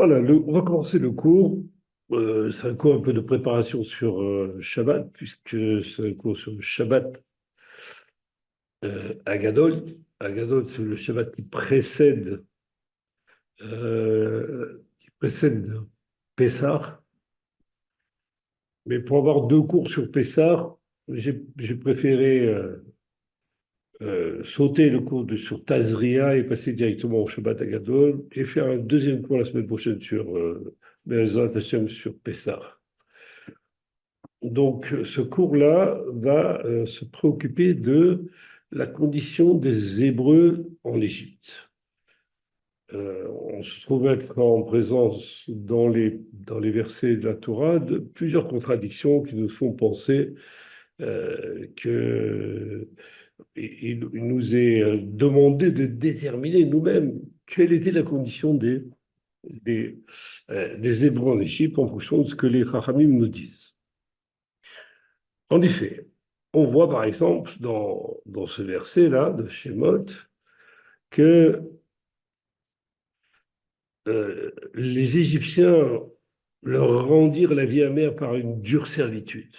Voilà, on va commencer le cours. C'est un cours un peu de préparation sur Shabbat, puisque c'est un cours sur le Shabbat Agadol. Agadol, c'est le Shabbat qui précède Pessah. Mais pour avoir deux cours sur Pessah, j'ai préféré sauter le cours sur Tazria et passer directement au Shabbat Agadol et faire un deuxième cours la semaine prochaine sur Be'ezrat Hashem sur Pessah. Donc, ce cours-là va se préoccuper de la condition des Hébreux en Égypte. On se trouve être en présence dans les versets de la Torah de plusieurs contradictions qui nous font penser qu'il nous est demandé de déterminer nous-mêmes quelle était la condition des, des Hébreux en Égypte en fonction de ce que les Chachamim nous disent. En effet, on voit par exemple dans ce verset-là de Shemot que les Égyptiens leur rendirent la vie amère par une dure servitude.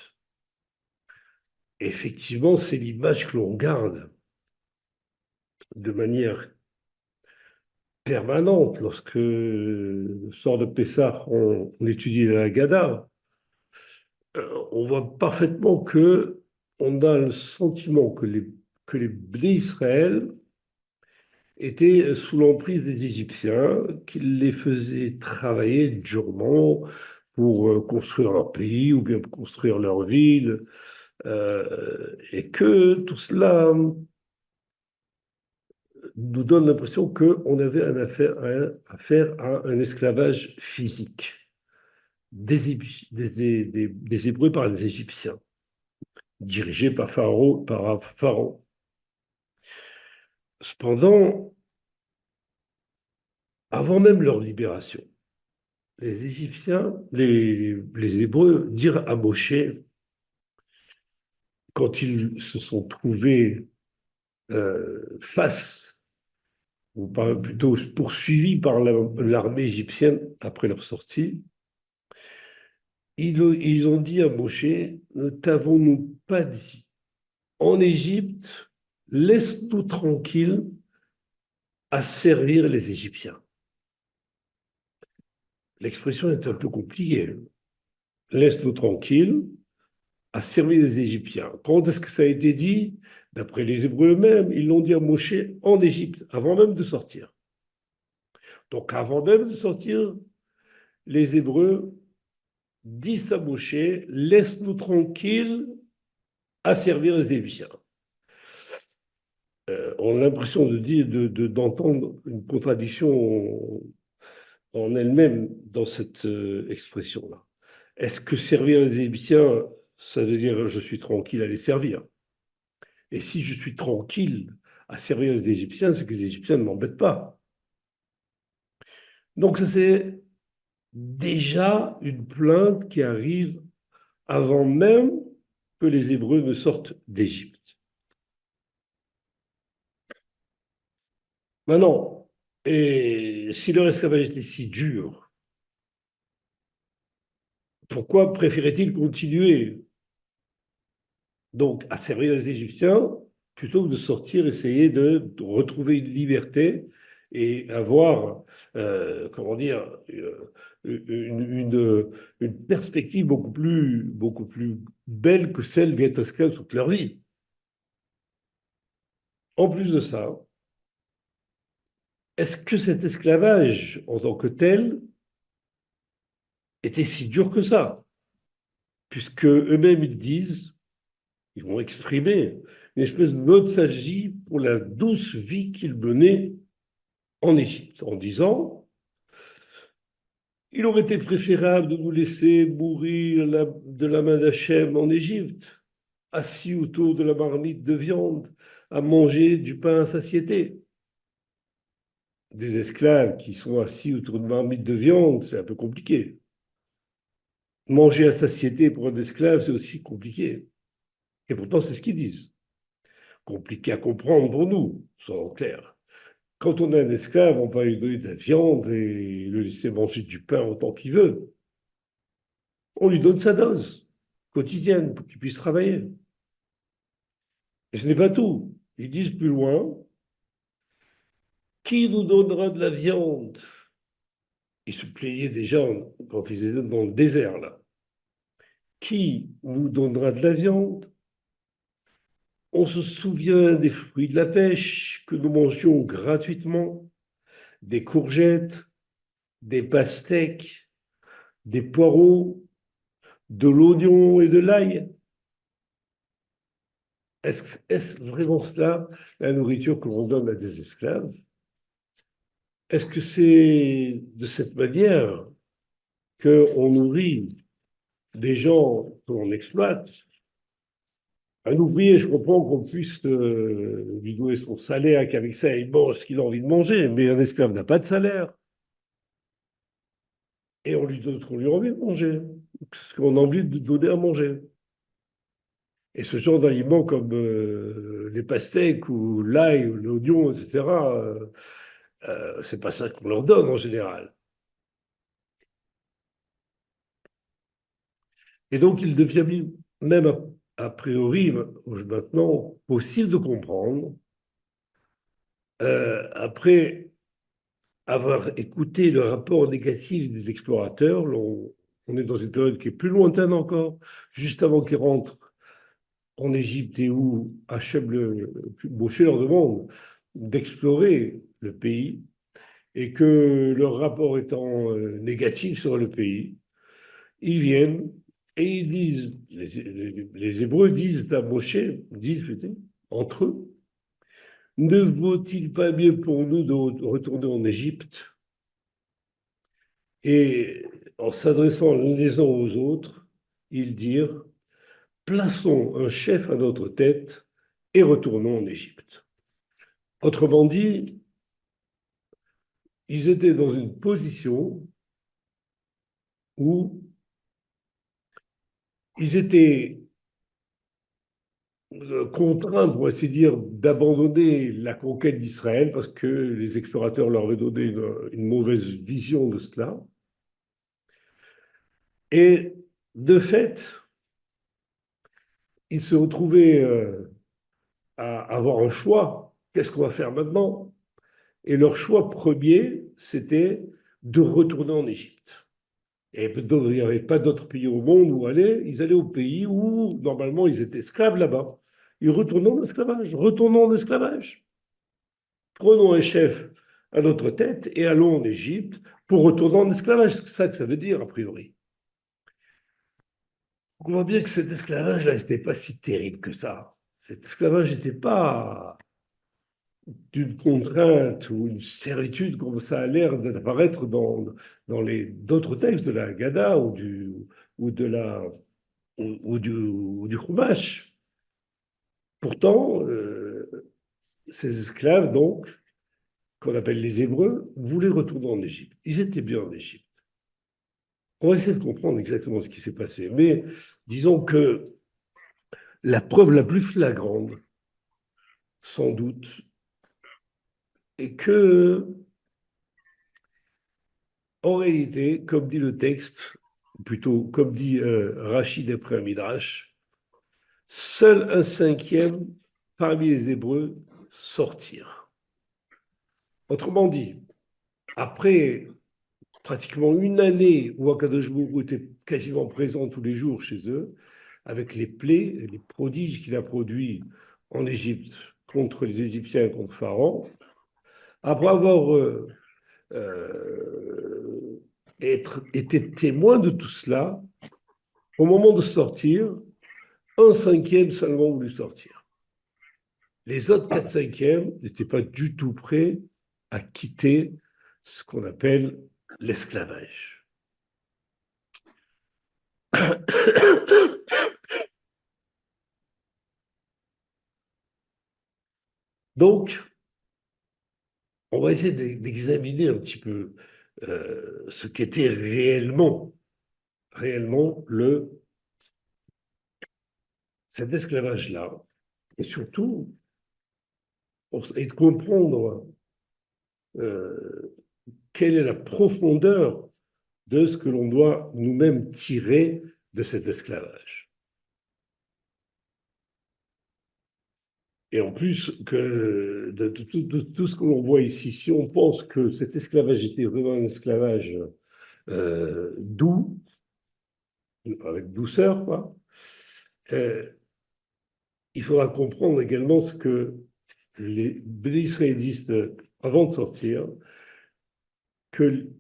Effectivement, c'est l'image que l'on garde de manière permanente lorsque, le soir de Pessah, on étudie la Haggadah. On voit parfaitement que on a le sentiment que les Bnei Israël étaient sous l'emprise des Égyptiens, qui les faisaient travailler durement pour construire leur pays ou bien pour construire leur ville, et que tout cela nous donne l'impression qu'on avait affaire à un esclavage physique des Hébreux par les Égyptiens, dirigés par Pharaon. Cependant, avant même leur libération, les Égyptiens, les Hébreux dirent à Moshe, quand ils se sont trouvés face, ou plutôt poursuivis par l'armée égyptienne après leur sortie, ils ont dit à Moshe, ne t'avons-nous pas dit, en Égypte, laisse-nous tranquilles à servir les Égyptiens. L'expression est un peu compliquée. Laisse-nous tranquilles à servir les Égyptiens. Quand est-ce que ça a été dit? D'après les Hébreux eux-mêmes, ils l'ont dit à Moshe en Égypte, avant même de sortir. Donc, avant même de sortir, les Hébreux disent à Moshe, laisse-nous tranquilles à servir les Égyptiens. On a l'impression d'entendre une contradiction en elle-même dans cette expression-là. Est-ce que servir les Égyptiens, ça veut dire je suis tranquille à les servir? Et si je suis tranquille à servir les Égyptiens, c'est que les Égyptiens ne m'embêtent pas. Donc ça, c'est déjà une plainte qui arrive avant même que les Hébreux ne sortent d'Égypte. Maintenant, et si leur esclavage était si dur, pourquoi préférait-il continuer donc à servir les Égyptiens plutôt que de sortir, essayer de retrouver une liberté et avoir, comment dire, une perspective beaucoup plus belle que celle d'être esclave toute leur vie. En plus de ça, est-ce que cet esclavage en tant que tel était si dur que ça? Puisque eux-mêmes ils disent, ils vont exprimer une espèce de nostalgie pour la douce vie qu'ils menaient en Égypte, en disant il aurait été préférable de nous laisser mourir de la main d'Hachem en Égypte, assis autour de la marmite de viande, à manger du pain à satiété. Des esclaves qui sont assis autour d'une marmite de viande, c'est un peu compliqué. Manger à satiété pour un esclave, c'est aussi compliqué. Et pourtant, c'est ce qu'ils disent. Compliqué à comprendre pour nous, soyons clairs. quand on est un esclave, on peut lui donner de la viande et le laisser manger du pain autant qu'il veut. On lui donne sa dose quotidienne pour qu'il puisse travailler. Et ce n'est pas tout. Ils disent plus loin, qui nous donnera de la viande? Ils se plaignaient déjà quand ils étaient dans le désert, là. Qui nous donnera de la viande? On se souvient des fruits de la pêche que nous mangions gratuitement, des courgettes, des pastèques, des poireaux, de l'oignon et de l'ail. Est-ce vraiment cela la nourriture que l'on donne à des esclaves? Est-ce que c'est de cette manière qu'on nourrit des gens que l'on exploite? Un ouvrier, je comprends qu'on puisse lui donner son salaire, qu'avec ça, il mange ce qu'il a envie de manger, mais un esclave n'a pas de salaire. Et on lui donne ce qu'on lui a envie de manger, ce qu'on a envie de donner à manger. Et ce genre d'aliments comme les pastèques ou l'ail ou l'oignon, etc., c'est pas ça qu'on leur donne en général. Et donc, il devient même a priori maintenant possible de comprendre, après avoir écouté le rapport négatif des explorateurs, on est dans une période qui est plus lointaine encore, juste avant qu'ils rentrent en Égypte et où Hachem Moshe leur demande d'explorer le pays et que leur rapport étant négatif sur le pays, ils viennent et ils disent, les Hébreux disent à Moshe, disent entre eux, ne vaut-il pas mieux pour nous de retourner en Égypte? Et en s'adressant les uns aux autres, ils dirent, plaçons un chef à notre tête et retournons en Égypte. Autrement dit, ils étaient dans une position où ils étaient contraints, pour ainsi dire, d'abandonner la conquête d'Israël parce que les explorateurs leur avaient donné une mauvaise vision de cela. Et de fait, ils se retrouvaient à avoir un choix. Qu'est-ce qu'on va faire maintenant? Et leur choix premier, c'était de retourner en Égypte. Et il n'y avait pas d'autre pays au monde où aller. Ils allaient au pays où, normalement, ils étaient esclaves là-bas. Ils retournaient en esclavage. Retournons en esclavage. Prenons un chef à notre tête et allons en Égypte pour retourner en esclavage. C'est ça que ça veut dire, a priori. On voit bien que cet esclavage-là, n'était pas si terrible que ça. Cet esclavage n'était pas d'une contrainte ou une servitude comme ça a l'air d'apparaître dans les d'autres textes de la Haggadah ou de la ou du Chumash. Pourtant, ces esclaves, donc, qu'on appelle les Hébreux, voulaient retourner en Égypte. Ils étaient bien en Égypte. On va essayer de comprendre exactement ce qui s'est passé. Mais disons que la preuve la plus flagrante, sans doute, est que, en réalité, comme dit le texte, plutôt comme dit Rachid après un Midrash, seul un cinquième parmi les Hébreux sortirent. Autrement dit, après pratiquement une année où Akadosh Baruch était quasiment présent tous les jours chez eux, avec les plaies, les prodiges qu'il a produits en Égypte contre les Égyptiens, contre Pharaon, après avoir été témoin de tout cela, au moment de sortir, un cinquième seulement voulu sortir. Les autres 4/5 n'étaient pas du tout prêts à quitter ce qu'on appelle l'esclavage. Donc, on va essayer d'examiner un petit peu ce qu'était réellement cet esclavage-là, et surtout, et de comprendre quelle est la profondeur de ce que l'on doit nous-mêmes tirer de cet esclavage. Et en plus, de tout ce que l'on voit ici, si on pense que cet esclavage était vraiment un esclavage doux, avec douceur, quoi, il faudra comprendre également ce que les israélistes, avant de sortir, qu'ils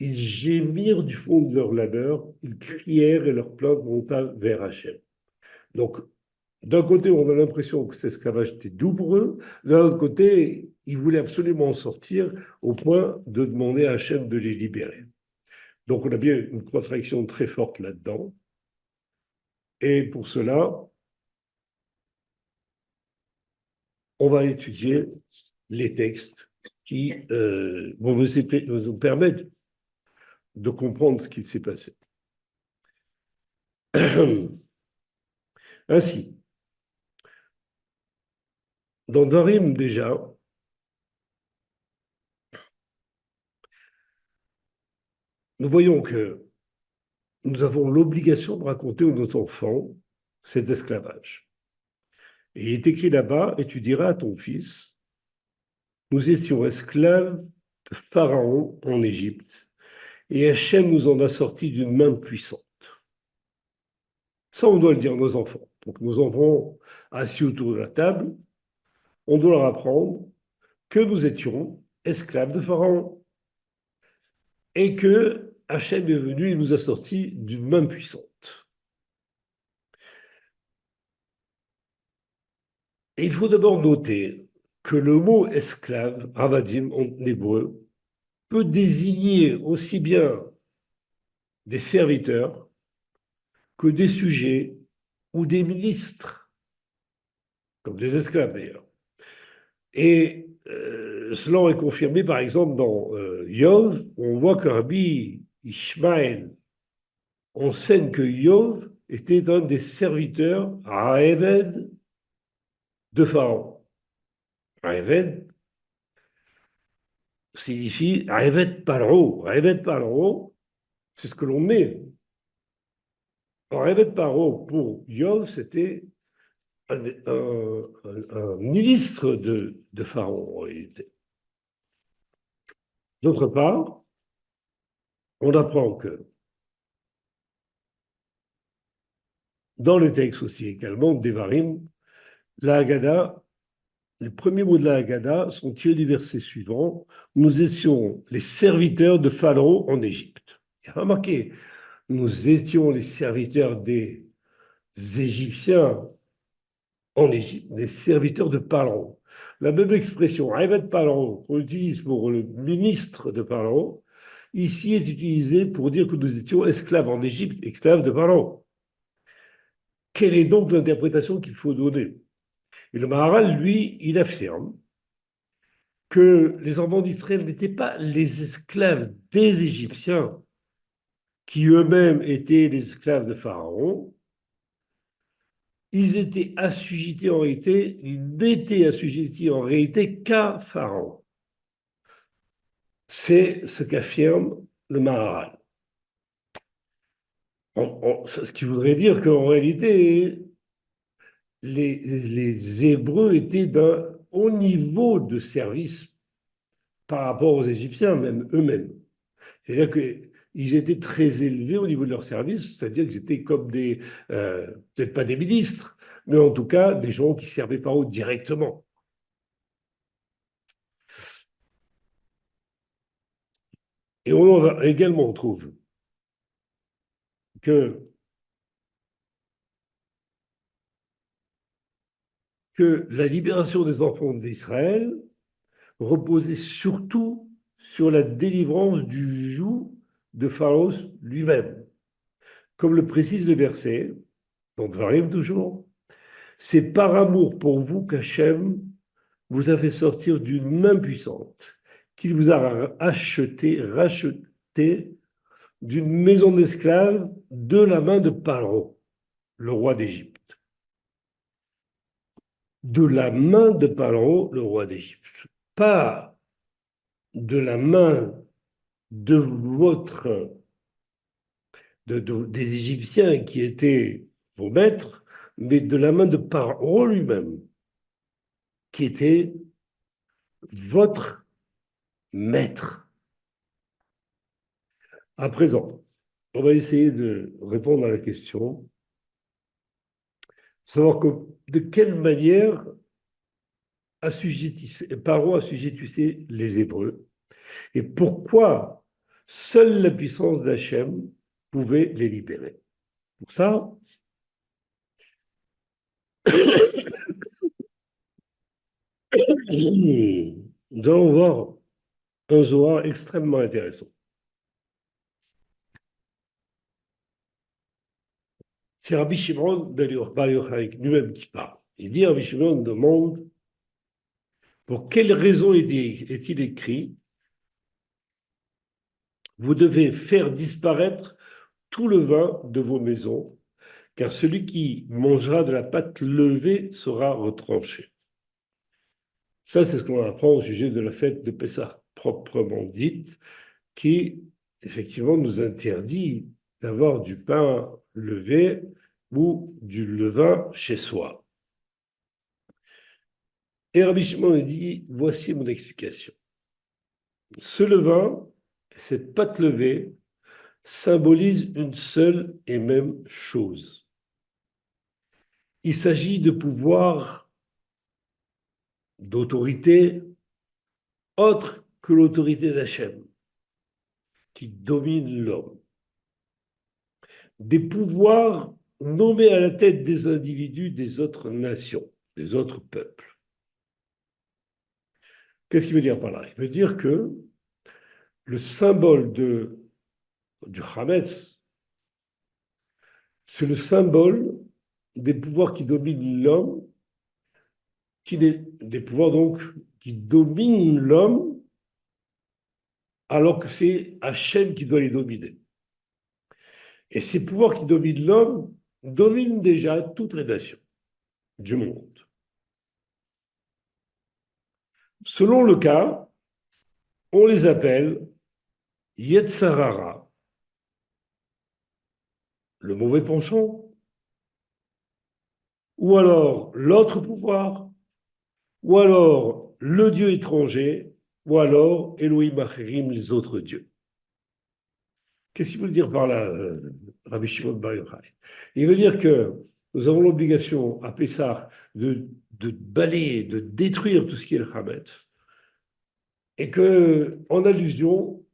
gémirent du fond de leur labeur, ils crièrent et leur plainte monta vers Hachem. Donc, d'un côté, on a l'impression que cet esclavage était doux pour eux, d'un autre côté, ils voulaient absolument en sortir au point de demander à Hachem de les libérer. Donc, on a bien une contradiction très forte là-dedans. Et pour cela, on va étudier les textes qui vont nous permettre de comprendre ce qu'il s'est passé. Ainsi, dans Dvarim déjà, nous voyons que nous avons l'obligation de raconter à nos enfants cet esclavage. Et il est écrit là-bas, et tu diras à ton fils, nous étions esclaves de Pharaon en Égypte, et Hachem nous en a sortis d'une main puissante. Ça, on doit le dire à nos enfants. Donc, nos enfants assis autour de la table, on doit leur apprendre que nous étions esclaves de Pharaon et que Hachem est venu et nous a sortis d'une main puissante. Et il faut d'abord noter que le mot esclave, avadim en hébreu, peut désigner aussi bien des serviteurs que des sujets ou des ministres, comme des esclaves d'ailleurs. Et cela est confirmé par exemple dans Yov, où on voit que Rabbi Ishmael enseigne que Yov était un des serviteurs Raeved de Pharaon. Raeved signifie Raeved Paro. Raeved Paro, c'est ce que l'on met. Raeved Paro pour Yov, c'était un ministre de Pharaon en réalité. D'autre part, on apprend que dans les textes aussi également, Devarim, la Haggadah, les premiers mots de la Haggadah sont tirés du verset suivant. Nous étions les serviteurs de Pharaon en Égypte. Il y a remarqué, nous étions les serviteurs des Égyptiens en Égypte, les serviteurs de Pharaon. La même expression, Ayvet Pharaon, qu'on utilise pour le ministre de Pharaon, ici est utilisée pour dire que nous étions esclaves en Égypte, esclaves de Pharaon. Quelle est donc l'interprétation qu'il faut donner? Et le Maharal, lui, il affirme que les enfants d'Israël n'étaient pas les esclaves des Égyptiens, qui eux-mêmes étaient les esclaves de Pharaon. Ils étaient assujettis en réalité, ils n'étaient assujettis en réalité qu'à Pharaon. C'est ce qu'affirme le Maharal. Ce qui voudrait dire qu'en réalité, les Hébreux étaient d'un haut niveau de service par rapport aux Égyptiens, même eux-mêmes. C'est-à-dire qu'ils étaient très élevés au niveau de leur service, c'est-à-dire qu'ils étaient comme des, peut-être pas des ministres, mais en tout cas des gens qui servaient Pharaon directement. Et on également on trouve que la libération des enfants d'Israël reposait surtout sur la délivrance du joug de Pharaon lui-même. Comme le précise le verset, dans Dvarim toujours, c'est par amour pour vous qu'Hachem vous a fait sortir d'une main puissante, qu'il vous a racheté d'une maison d'esclaves de la main de Pharaon, le roi d'Égypte. De la main de Pharaon, le roi d'Égypte. Pas de la main de des Égyptiens qui étaient vos maîtres, mais de la main de Pharaon lui-même, qui était votre maître. À présent, on va essayer de répondre à la question, savoir de quelle manière Pharaon assujettissait les Hébreux et pourquoi seule la puissance d'Hachem pouvait les libérer. Pour ça, nous allons voir un Zohar extrêmement intéressant. C'est Rabbi Shimon Bar Yochai lui-même qui parle. Il dit, Rabbi Shimon demande pour quelle raison est-il écrit vous devez faire disparaître tout le vin de vos maisons, car celui qui mangera de la pâte levée sera retranché. Ça, c'est ce qu'on apprend au sujet de la fête de Pessah, proprement dite, qui, effectivement, nous interdit d'avoir du pain levé ou du levain chez soi. Et Rabbi Shimon dit, voici mon explication. Ce levain, cette pâte levée, symbolise une seule et même chose. Il s'agit de pouvoir, d'autorité autre que l'autorité d'Hachem, qui domine l'homme. Des pouvoirs nommés à la tête des individus des autres nations, des autres peuples. Qu'est-ce qu'il veut dire par là? Il veut dire que le symbole du Hametz, c'est le symbole des pouvoirs qui dominent l'homme, des pouvoirs donc qui dominent l'homme, alors que c'est Hachem qui doit les dominer. Et ces pouvoirs qui dominent l'homme dominent déjà toutes les nations du monde. Selon le cas, on les appelle Yetzarara, le mauvais penchant, ou alors l'autre pouvoir, ou alors le dieu étranger, ou alors Elohim Acherim, les autres dieux. Qu'est-ce qu'il veut dire par là, Rabbi Shimon Bar Yochai? Il veut dire que nous avons l'obligation à Pessah de balayer, de détruire tout ce qui est le Hametz, et que, en allusion,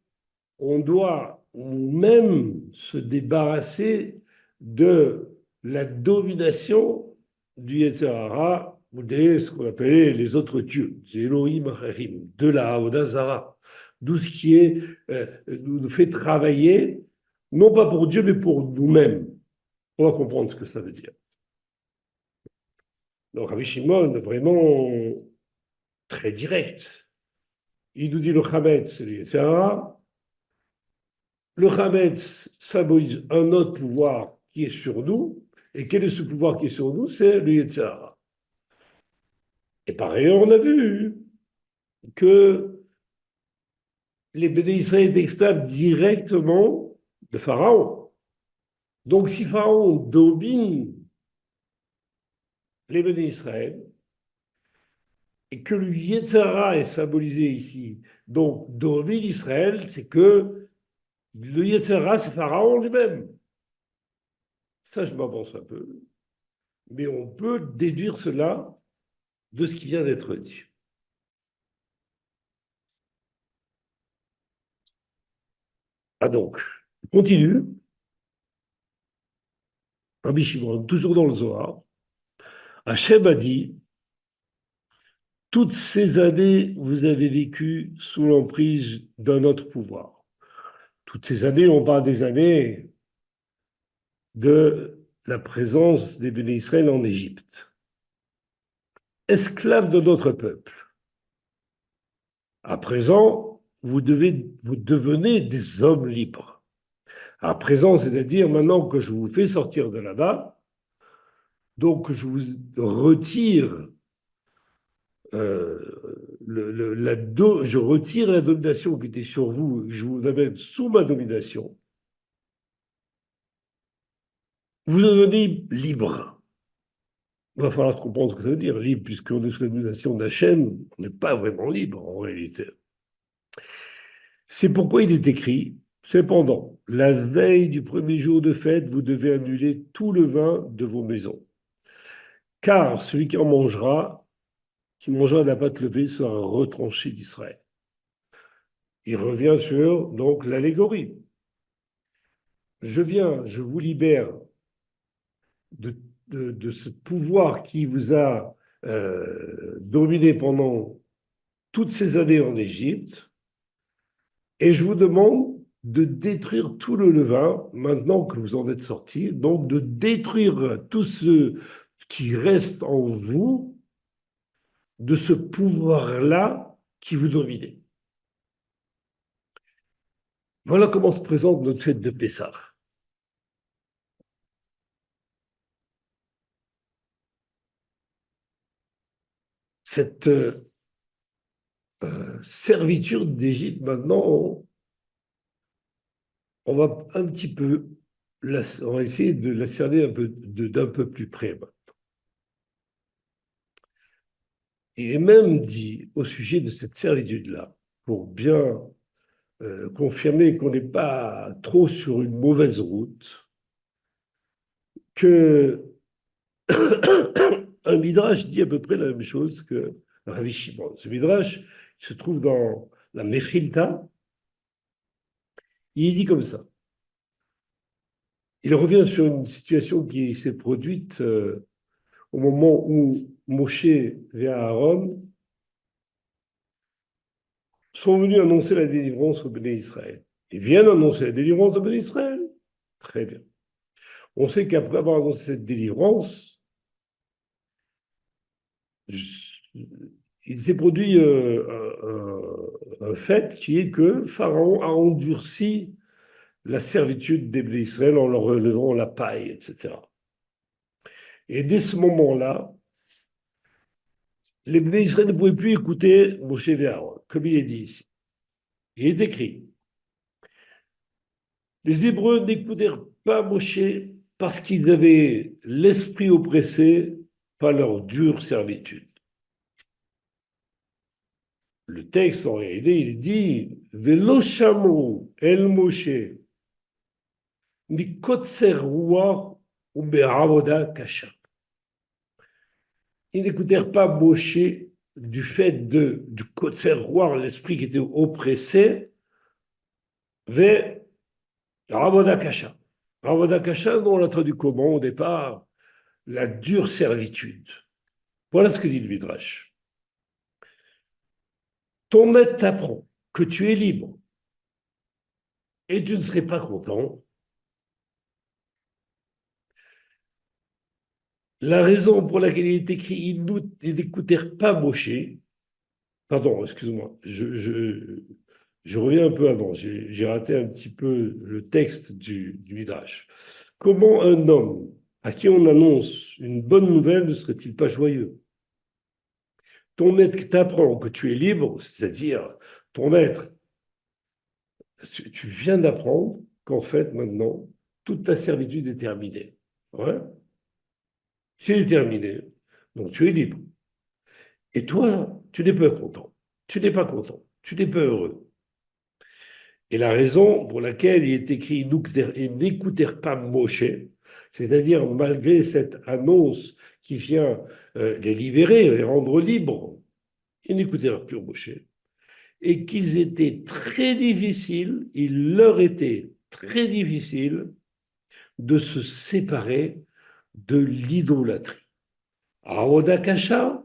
on doit même se débarrasser de la domination du Yetzer Hara ou de ce qu'on appelait les autres dieux, les Elohim Acharim, de la Avodah Zara, d'où ce qui nous fait travailler, non pas pour Dieu, mais pour nous-mêmes. On va comprendre ce que ça veut dire. Donc Rabbi Shimon, vraiment très direct. Il nous dit le Chametz, c'est le Yetzer Hara. Le Hametz symbolise un autre pouvoir qui est sur nous. Et quel est ce pouvoir qui est sur nous? C'est le Yetzer Hara. Et par ailleurs, on a vu que les Béné Israël étaient esclaves directement de Pharaon. Donc, si Pharaon domine les Béné Israël, et que le Yetzer Hara est symbolisé ici, donc domine Israël, c'est que le Yetzer Hara, c'est Pharaon lui-même. Ça, je m'avance un peu. Mais on peut déduire cela de ce qui vient d'être dit. Ah donc, on continue. Rabbi Shimon, toujours dans le Zohar, Hachem a dit toutes ces années, vous avez vécu sous l'emprise d'un autre pouvoir. Toutes ces années, on parle des années de la présence des Béné Israël en Égypte. Esclaves de notre peuple. À présent, vous devenez des hommes libres. À présent, c'est-à-dire maintenant que je vous fais sortir de là-bas, donc je vous retire je retire la domination qui était sur vous, je vous amène sous ma domination, vous devenez libre. Il va falloir comprendre ce que ça veut dire, libre, puisqu'on est sous la domination d'Hachem, on n'est pas vraiment libre en réalité. C'est pourquoi il est écrit, cependant, la veille du premier jour de fête, vous devez annuler tout le vin de vos maisons. Car celui qui mangera la pâte levée sera retranché d'Israël. Il revient sur donc l'allégorie. Je vous libère de, de ce pouvoir qui vous a dominé pendant toutes ces années en Égypte, et je vous demande de détruire tout le levain, maintenant que vous en êtes sortis, donc de détruire tout ce qui reste en vous de ce pouvoir-là qui vous dominait. Voilà comment se présente notre fête de Pessah. Cette servitude d'Égypte, maintenant, on va un petit peu, on va essayer de la cerner d'un peu plus près. Il est même dit au sujet de cette servitude-là, pour bien confirmer qu'on n'est pas trop sur une mauvaise route, que un midrash dit à peu près la même chose que Rabbi Shimon. Ce midrash se trouve dans la Mechilta. Il dit comme ça. Il revient sur une situation qui s'est produite au moment où Moshe et Aaron sont venus annoncer la délivrance au Béné Israël. Ils viennent annoncer la délivrance au Béné Israël. Très bien. On sait qu'après avoir annoncé cette délivrance, il s'est produit un fait qui est que Pharaon a endurci la servitude des Béné Israël en leur relevant la paille, etc. Et dès ce moment-là, les Béné Israël ne pouvaient plus écouter Moshe et Aaron, comme il est dit ici. Il est écrit. Les Hébreux n'écoutèrent pas Moshe parce qu'ils avaient l'esprit oppressé par leur dure servitude. Le texte, en réalité, il dit Velo shamu el Moshe mikotser ruach ou be'avoda kasha. Ils n'écoutèrent pas Moshe du fait du kotser ruach, l'esprit qui était oppressé, vers Avoda kasha. Avoda kasha, on l'a traduit comment au départ? La dure servitude. Voilà ce que dit le Midrash. Ton maître t'apprend que tu es libre et tu ne serais pas content. La raison pour laquelle il est écrit ils n'écoutèrent pas Moshe, pardon, excuse-moi, je reviens un peu avant, j'ai raté un petit peu le texte du Midrash. Comment un homme à qui on annonce une bonne nouvelle ne serait-il pas joyeux? Ton maître t'apprend que tu es libre, c'est-à-dire ton maître, tu viens d'apprendre qu'en fait maintenant, toute ta servitude est terminée. Ouais. C'est terminé. Donc tu es libre. Et toi, tu n'es pas content. Tu n'es pas content. Tu n'es pas heureux. Et la raison pour laquelle il est écrit et n'écoutèrent pas Moshe, c'est-à-dire malgré cette annonce qui vient les libérer, les rendre libres, ils n'écoutèrent plus Moshe. Et qu'ils étaient très difficiles, il leur était très difficile de se séparer de l'idolâtrie. Avoda Kasha,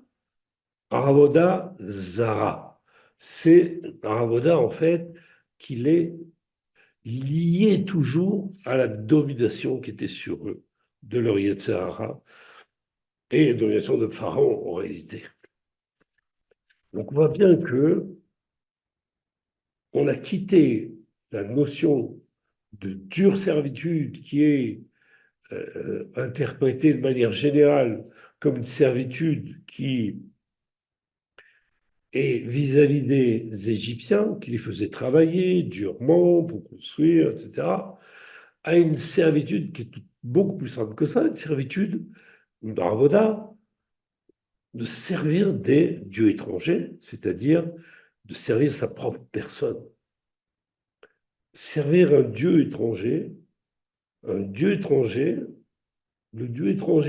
Avoda Zara. C'est Avoda, en fait, qu'il est lié toujours à la domination qui était sur eux, de leur Yetzirah et la domination de Pharaon, en réalité. Donc on voit bien que on a quitté la notion de dure servitude qui est interprétée de manière générale comme une servitude qui Et vis-à-vis des Égyptiens, qui les faisaient travailler durement pour construire, etc., a une servitude qui est beaucoup plus simple que ça, une servitude, une avoda, de servir des dieux étrangers, c'est-à-dire de servir sa propre personne. Servir un dieu étranger, le dieu étranger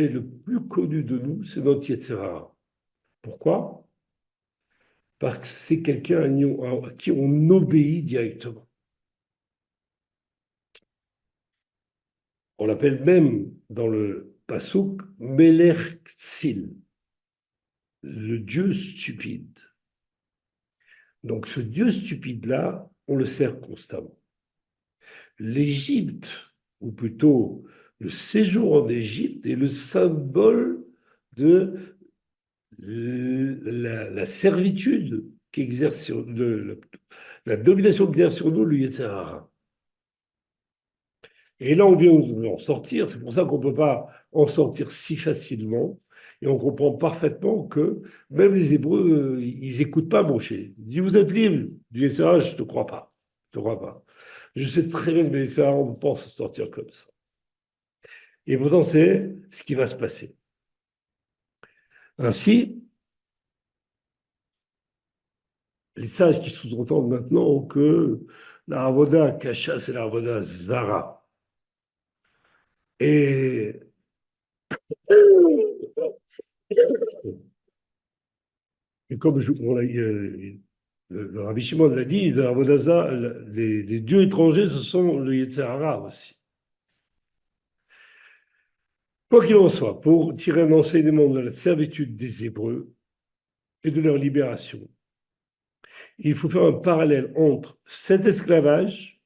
le plus connu de nous, c'est notre Yetzirah. Pourquoi? Parce que c'est quelqu'un à qui on obéit directement. On l'appelle même dans le Passouk Melech Tzil, le dieu stupide. Donc ce dieu stupide-là, on le sert constamment. L'Égypte, ou plutôt le séjour en Égypte, est le symbole de la servitude qu'exerce sur la domination qu'exerce sur nous le Yetzer Hara. Et là, on vient en sortir. C'est pour ça qu'on ne peut pas en sortir si facilement. Et on comprend parfaitement que même les Hébreux, ils n'écoutent pas Moshe. Ils disent, vous êtes libre du Yetzer Hara, je ne te crois pas. Je ne te crois pas. Je sais très bien que le Yetzer Hara, on ne peut pas s'en sortir comme ça. Et pourtant, c'est ce qui va se passer. Ainsi, les sages qui sous-entendent maintenant que la Avoda Kasha, c'est la Avoda Zara. Et Et comme le Rabbi Shimon l'a dit, dans Avodaza, les dieux étrangers, ce sont le Yetzer Hara aussi. Quoi qu'il en soit, pour tirer un enseignement de la servitude des Hébreux et de leur libération, il faut faire un parallèle entre cet esclavage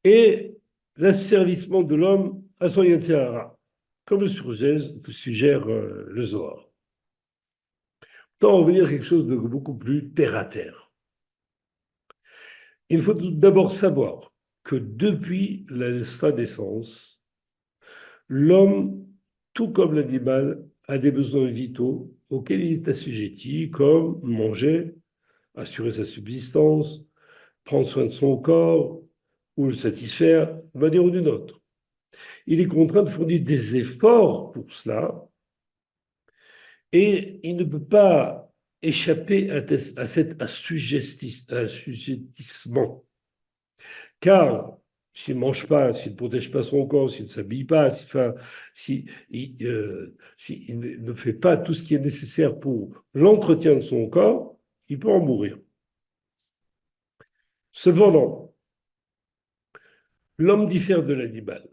et l'asservissement de l'homme à son Yetzer Hara, comme le suggère le Zohar. Tant revenir à quelque chose de beaucoup plus terre à terre. Il faut d'abord savoir que depuis sa naissance, l'homme, tout comme l'animal, a des besoins vitaux auxquels il est assujetti, comme manger, assurer sa subsistance, prendre soin de son corps ou le satisfaire d'une manière ou d'une autre. Il est contraint de fournir des efforts pour cela et il ne peut pas échapper à cet assujettissement. Car s'il ne mange pas, s'il ne protège pas son corps, s'il ne s'habille pas, s'il ne fait pas tout ce qui est nécessaire pour l'entretien de son corps, il peut en mourir. Cependant, l'homme diffère de l'animal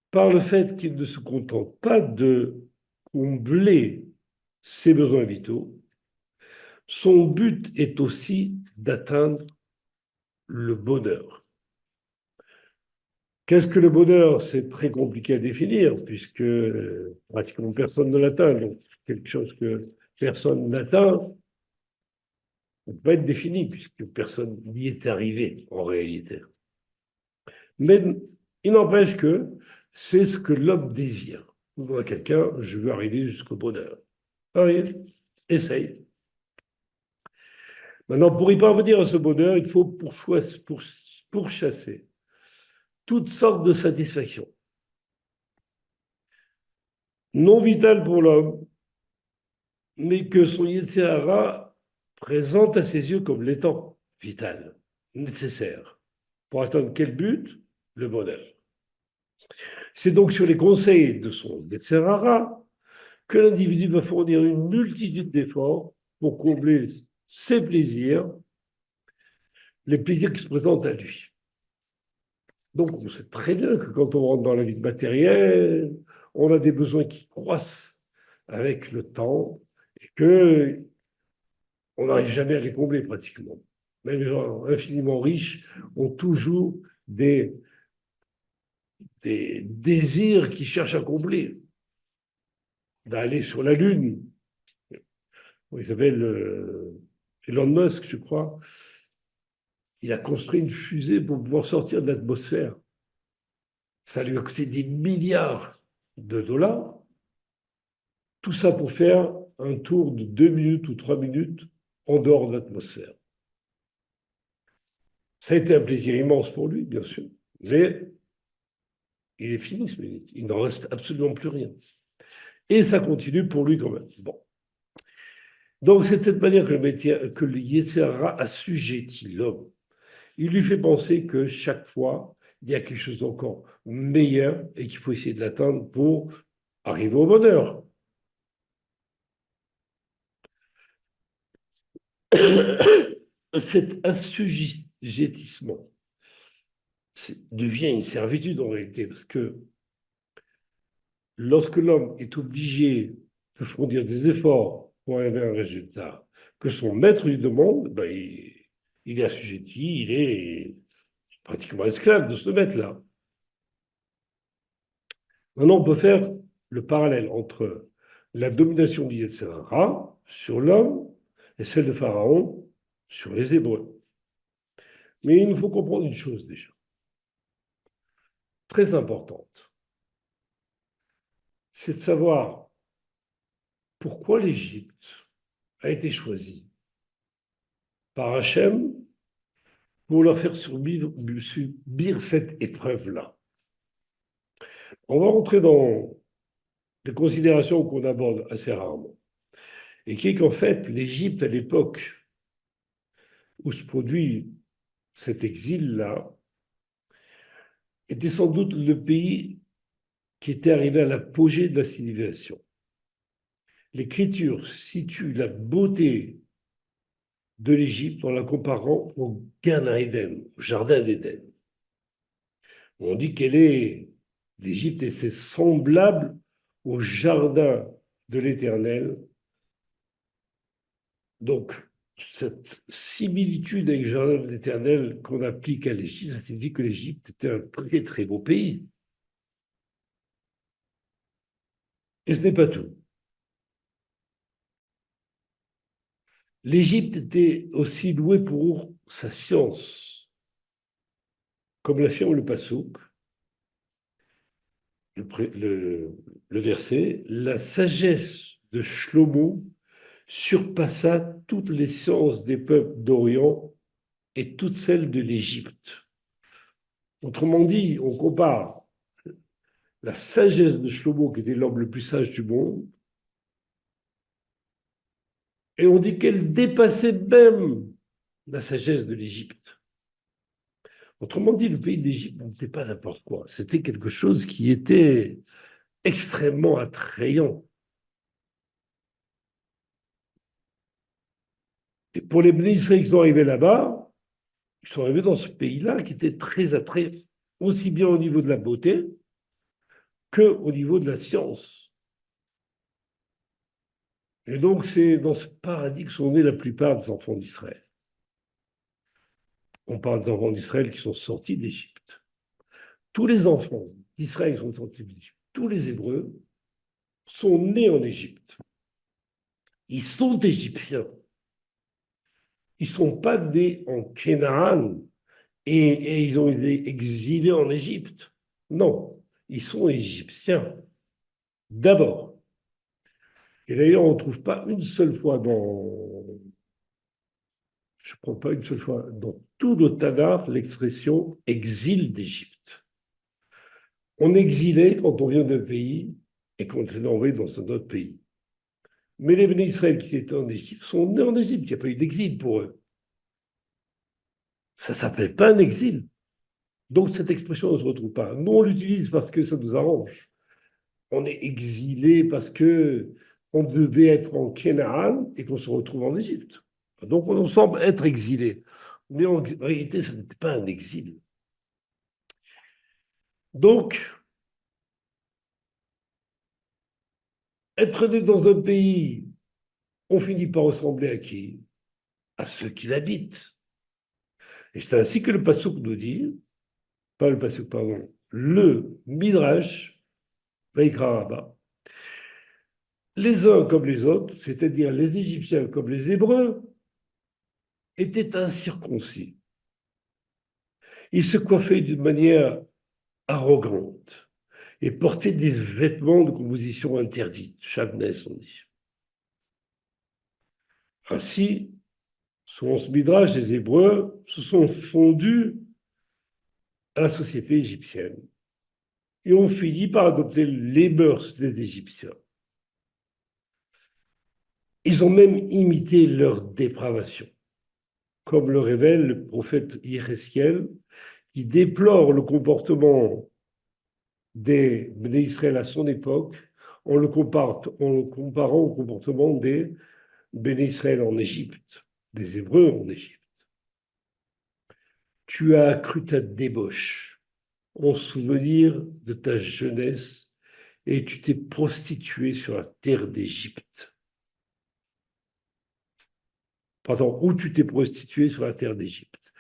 par le fait qu'il ne se contente pas de combler ses besoins vitaux, son but est aussi d'atteindre le bonheur. Qu'est-ce que le bonheur? C'est très compliqué à définir, puisque pratiquement personne ne l'atteint. Donc, quelque chose que personne n'atteint ne peut pas être défini, puisque personne n'y est arrivé en réalité. Mais il n'empêche que c'est ce que l'homme désire. Vous voyez quelqu'un, je veux arriver jusqu'au bonheur. Allez, essaye. Maintenant, pour y parvenir à ce bonheur, il faut pourchasser toutes sortes de satisfactions non vitales pour l'homme, mais que son Yetzer Hara présente à ses yeux comme l'étant vital, nécessaire. Pour atteindre quel but? Le bonheur. C'est donc sur les conseils de son Yetzer Hara que l'individu va fournir une multitude d'efforts pour combler ses plaisirs, les plaisirs qui se présentent à lui. Donc, on sait très bien que quand on rentre dans la vie matérielle, on a des besoins qui croissent avec le temps et que on n'arrive jamais à les combler pratiquement. Même les gens infiniment riches ont toujours des désirs qui cherchent à combler. D'aller sur la Lune, il s'appelle Elon Musk, je crois, il a construit une fusée pour pouvoir sortir de l'atmosphère. Ça lui a coûté des milliards de dollars. Tout ça pour faire un tour de 2 minutes ou 3 minutes en dehors de l'atmosphère. Ça a été un plaisir immense pour lui, bien sûr, mais il est fini ce minute. Il n'en reste absolument plus rien. Et ça continue pour lui quand même. Bon. Donc, c'est de cette manière que le Yetzer Hara assujettit l'homme. Il lui fait penser que chaque fois, il y a quelque chose d'encore meilleur et qu'il faut essayer de l'atteindre pour arriver au bonheur. Cet assujettissement devient une servitude en réalité, parce que lorsque l'homme est obligé de fournir des efforts pour arriver à un résultat que son maître lui demande, ben il est assujetti, il est pratiquement esclave de ce maître-là. Maintenant, on peut faire le parallèle entre la domination du Yetzer Hara sur l'homme et celle de Pharaon sur les Hébreux. Mais il nous faut comprendre une chose déjà, très importante, c'est de savoir pourquoi l'Égypte a été choisie par Hachem pour leur faire subir cette épreuve-là. On va rentrer dans des considérations qu'on aborde assez rarement, et qui est qu'en fait, l'Égypte, à l'époque où se produit cet exil-là, était sans doute le pays qui était arrivé à l'apogée de la civilisation. L'Écriture situe la beauté de l'Égypte en la comparant au Gan Eden, au jardin d'Éden. On dit l'Égypte est semblable au jardin de l'Éternel. Donc, cette similitude avec le jardin de l'Éternel qu'on applique à l'Égypte, ça signifie que l'Égypte était un très très beau pays. Et ce n'est pas tout. L'Égypte était aussi louée pour sa science. Comme l'affirme le Passouk, le verset, la sagesse de Shlomo surpassa toutes les sciences des peuples d'Orient et toutes celles de l'Égypte. Autrement dit, on compare la sagesse de Shlomo, qui était l'homme le plus sage du monde, et on dit qu'elle dépassait même la sagesse de l'Égypte. Autrement dit, le pays d'Égypte n'était pas n'importe quoi. C'était quelque chose qui était extrêmement attrayant. Et pour les ministres qui sont arrivés là-bas, ils sont arrivés dans ce pays-là qui était très attrayant, aussi bien au niveau de la beauté qu'au niveau de la science. Et donc, c'est dans ce paradis que sont nés la plupart des enfants d'Israël. On parle des enfants d'Israël qui sont sortis d'Égypte. Tous les enfants d'Israël sont sortis d'Égypte. Tous les Hébreux sont nés en Égypte. Ils sont égyptiens. Ils ne sont pas nés en Canaan et ils ont été exilés en Égypte. Non, ils sont égyptiens d'abord. Et d'ailleurs, on ne trouve pas une seule fois je ne crois pas une seule fois, dans tout le Tanakh, l'expression exil d'Égypte. On exilait quand on vient d'un pays et qu'on est envoyé dans un autre pays. Mais les bénis Israël qui étaient en Égypte sont nés en Égypte. Il n'y a pas eu d'exil pour eux. Ça ne s'appelle pas un exil. Donc cette expression ne se retrouve pas. Nous, on l'utilise parce que ça nous arrange. On est exilé parce que on devait être en Canaan et qu'on se retrouve en Égypte. Donc on semble être exilé. Mais en réalité, ce n'était pas un exil. Donc, être né dans un pays, on finit par ressembler à qui? À ceux qui l'habitent. Et c'est ainsi que le Passouk nous dit, pas le Passouk, pardon, le Midrash, Vaikra Rabba, les uns comme les autres, c'est-à-dire les Égyptiens comme les Hébreux, étaient incirconcis. Ils se coiffaient d'une manière arrogante et portaient des vêtements de composition interdite, shavness on dit. Ainsi, selon ce Midrash, les Hébreux se sont fondus à la société égyptienne et ont fini par adopter les mœurs des Égyptiens. Ils ont même imité leur dépravation, comme le révèle le prophète Yéhézkiel, qui déplore le comportement des Bnei Israël à son époque en le comparant au comportement des Bnei Israël en Égypte, des Hébreux en Égypte. Tu as accru ta débauche en souvenir de ta jeunesse et tu t'es prostitué sur la terre d'Égypte. Pardon, où tu t'es prostitué sur la terre d'Égypte.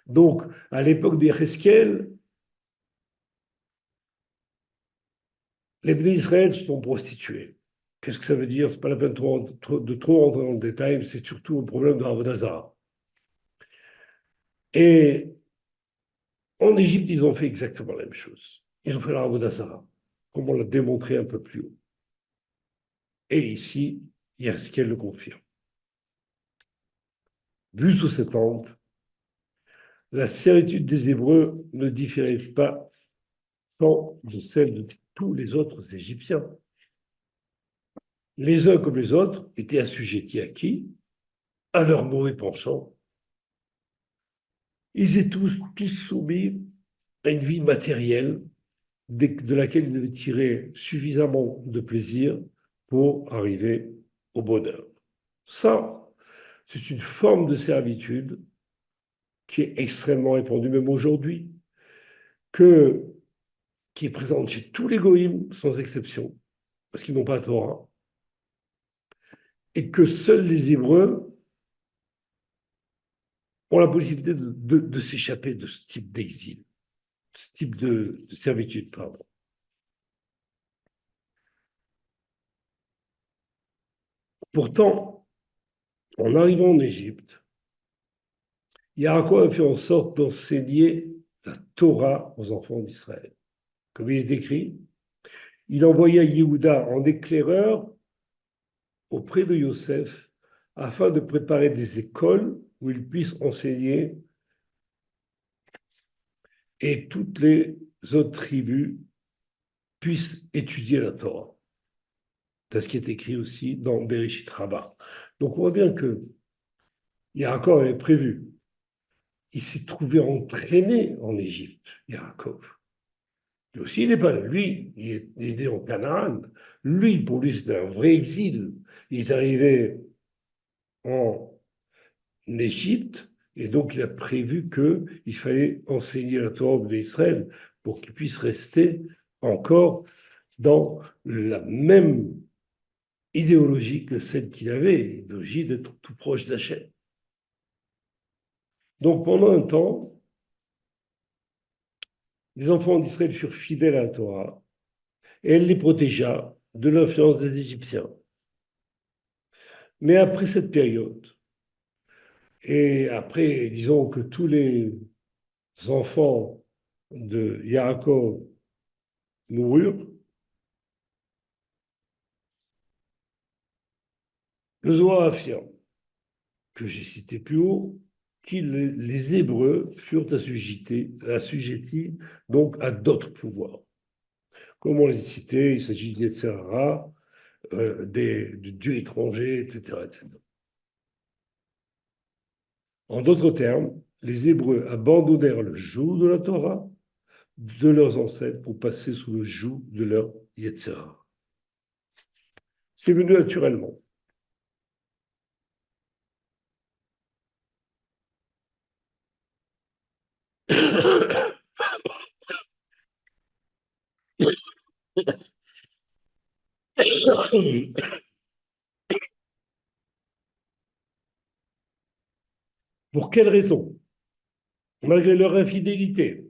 Donc, à l'époque de Yéhézkiel, les Bnei Israël se sont prostitués. Qu'est-ce que ça veut dire? Ce n'est pas la peine de trop rentrer dans le détail, c'est surtout un problème de Avodah Zarah. Et en Égypte, ils ont fait exactement la même chose. Ils ont fait la Avodah Zarah, comme on l'a démontré un peu plus haut. Et ici, Yéhézkiel le confirme. Vu sous cet angle, la servitude des Hébreux ne différait pas tant de celle de tous les autres Égyptiens. Les uns comme les autres étaient assujettis à qui? À leur mauvais penchant. Ils étaient tous soumis à une vie matérielle de laquelle ils devaient tirer suffisamment de plaisir pour arriver au bonheur. Ça, c'est une forme de servitude qui est extrêmement répandue, même aujourd'hui, qui est présente chez tous les goïms, sans exception, parce qu'ils n'ont pas de Torah, et que seuls les Hébreux ont la possibilité de s'échapper de ce type d'exil, de ce type de servitude, pardon. Pourtant, en arrivant en Égypte, Yaakov a fait en sorte d'enseigner la Torah aux enfants d'Israël. Comme il est écrit, il envoya Yehuda en éclaireur auprès de Yosef afin de préparer des écoles où il puisse enseigner et toutes les autres tribus puissent étudier la Torah. C'est ce qui est écrit aussi dans Bereshit Rabbah. Donc on voit bien que Yaakov avait prévu. Il s'est trouvé entraîné en Égypte, Yaakov. Lui aussi, il n'est pas. Lui, il est né en Canaan. Lui, pour lui, c'était un vrai exil. Il est arrivé en Égypte et donc il a prévu qu'il fallait enseigner la Torah d'Israël pour qu'il puisse rester encore dans la même idéologie que celle qu'il avait, idéologie d'être tout proche d'Hachem. Donc pendant un temps, les enfants d'Israël furent fidèles à la Torah et elle les protégea de l'influence des Égyptiens. Mais après cette période, et après, disons que tous les enfants de Yaakov moururent, le Zohar affirme, que j'ai cité plus haut, que les Hébreux furent assujettis donc à d'autres pouvoirs. Comme on les citait, il s'agit des Sarah, du dieu étranger, etc., etc. En d'autres termes, les Hébreux abandonnèrent le joug de la Torah de leurs ancêtres pour passer sous le joug de leur Yetzirah. C'est venu naturellement. Pour quelle raison? Malgré leur infidélité,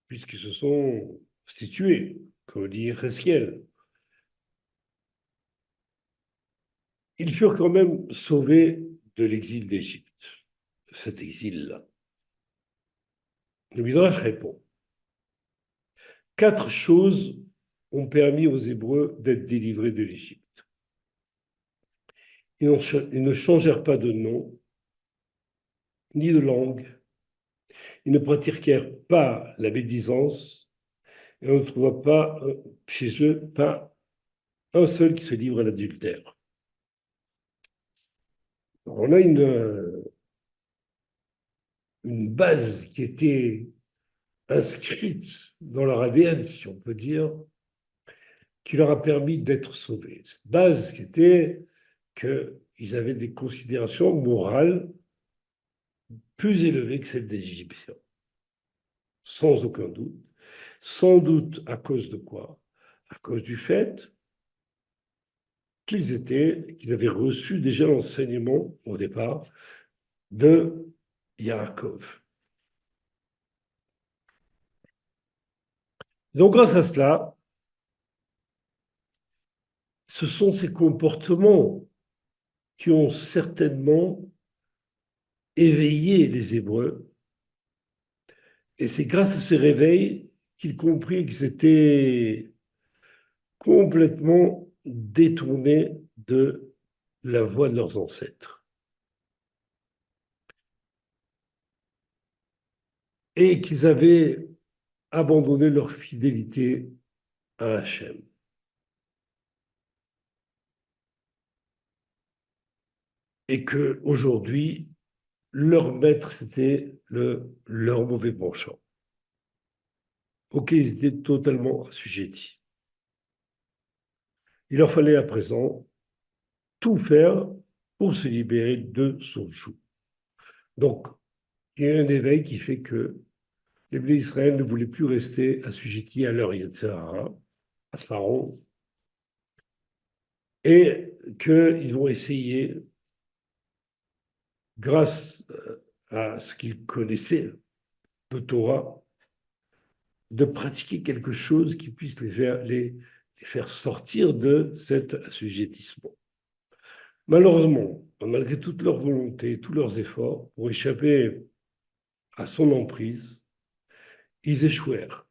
puisqu'ils se sont situés, comme dit Ezekiel, ils furent quand même sauvés de l'exil d'Égypte, cet exil-là. Le Midrash répond, 4 choses ont permis aux Hébreux d'être délivrés de l'Égypte. Ils ne changèrent pas de nom, ni de langue. Ils ne pratiquèrent pas la médisance. Et on ne trouva pas chez eux pas un seul qui se livre à l'adultère. On a une base qui était inscrite dans leur ADN, si on peut dire, qui leur a permis d'être sauvés. Cette base qui était qu'ils avaient des considérations morales plus élevées que celles des Égyptiens, sans aucun doute. Sans doute à cause de quoi? À cause du fait qu'ils avaient reçu déjà l'enseignement au départ de Yaakov. Donc grâce à cela, ce sont ces comportements qui ont certainement éveillé les Hébreux. Et c'est grâce à ce réveil qu'ils comprirent qu'ils étaient complètement détournés de la voie de leurs ancêtres. Et qu'ils avaient abandonné leur fidélité à Hachem. Et qu'aujourd'hui, leur maître, c'était leur mauvais penchant, auquel ils étaient totalement assujettis. Il leur fallait à présent tout faire pour se libérer de son joug. Donc, il y a un éveil qui fait que les Bnei Israël ne voulaient plus rester assujettis à leur Yetzirah, à Pharaon, et qu'ils vont essayer, grâce à ce qu'ils connaissaient de Torah, de pratiquer quelque chose qui puisse les faire sortir de cet assujettissement. Malheureusement, malgré toute leur volonté, tous leurs efforts pour échapper à son emprise, ils échouèrent.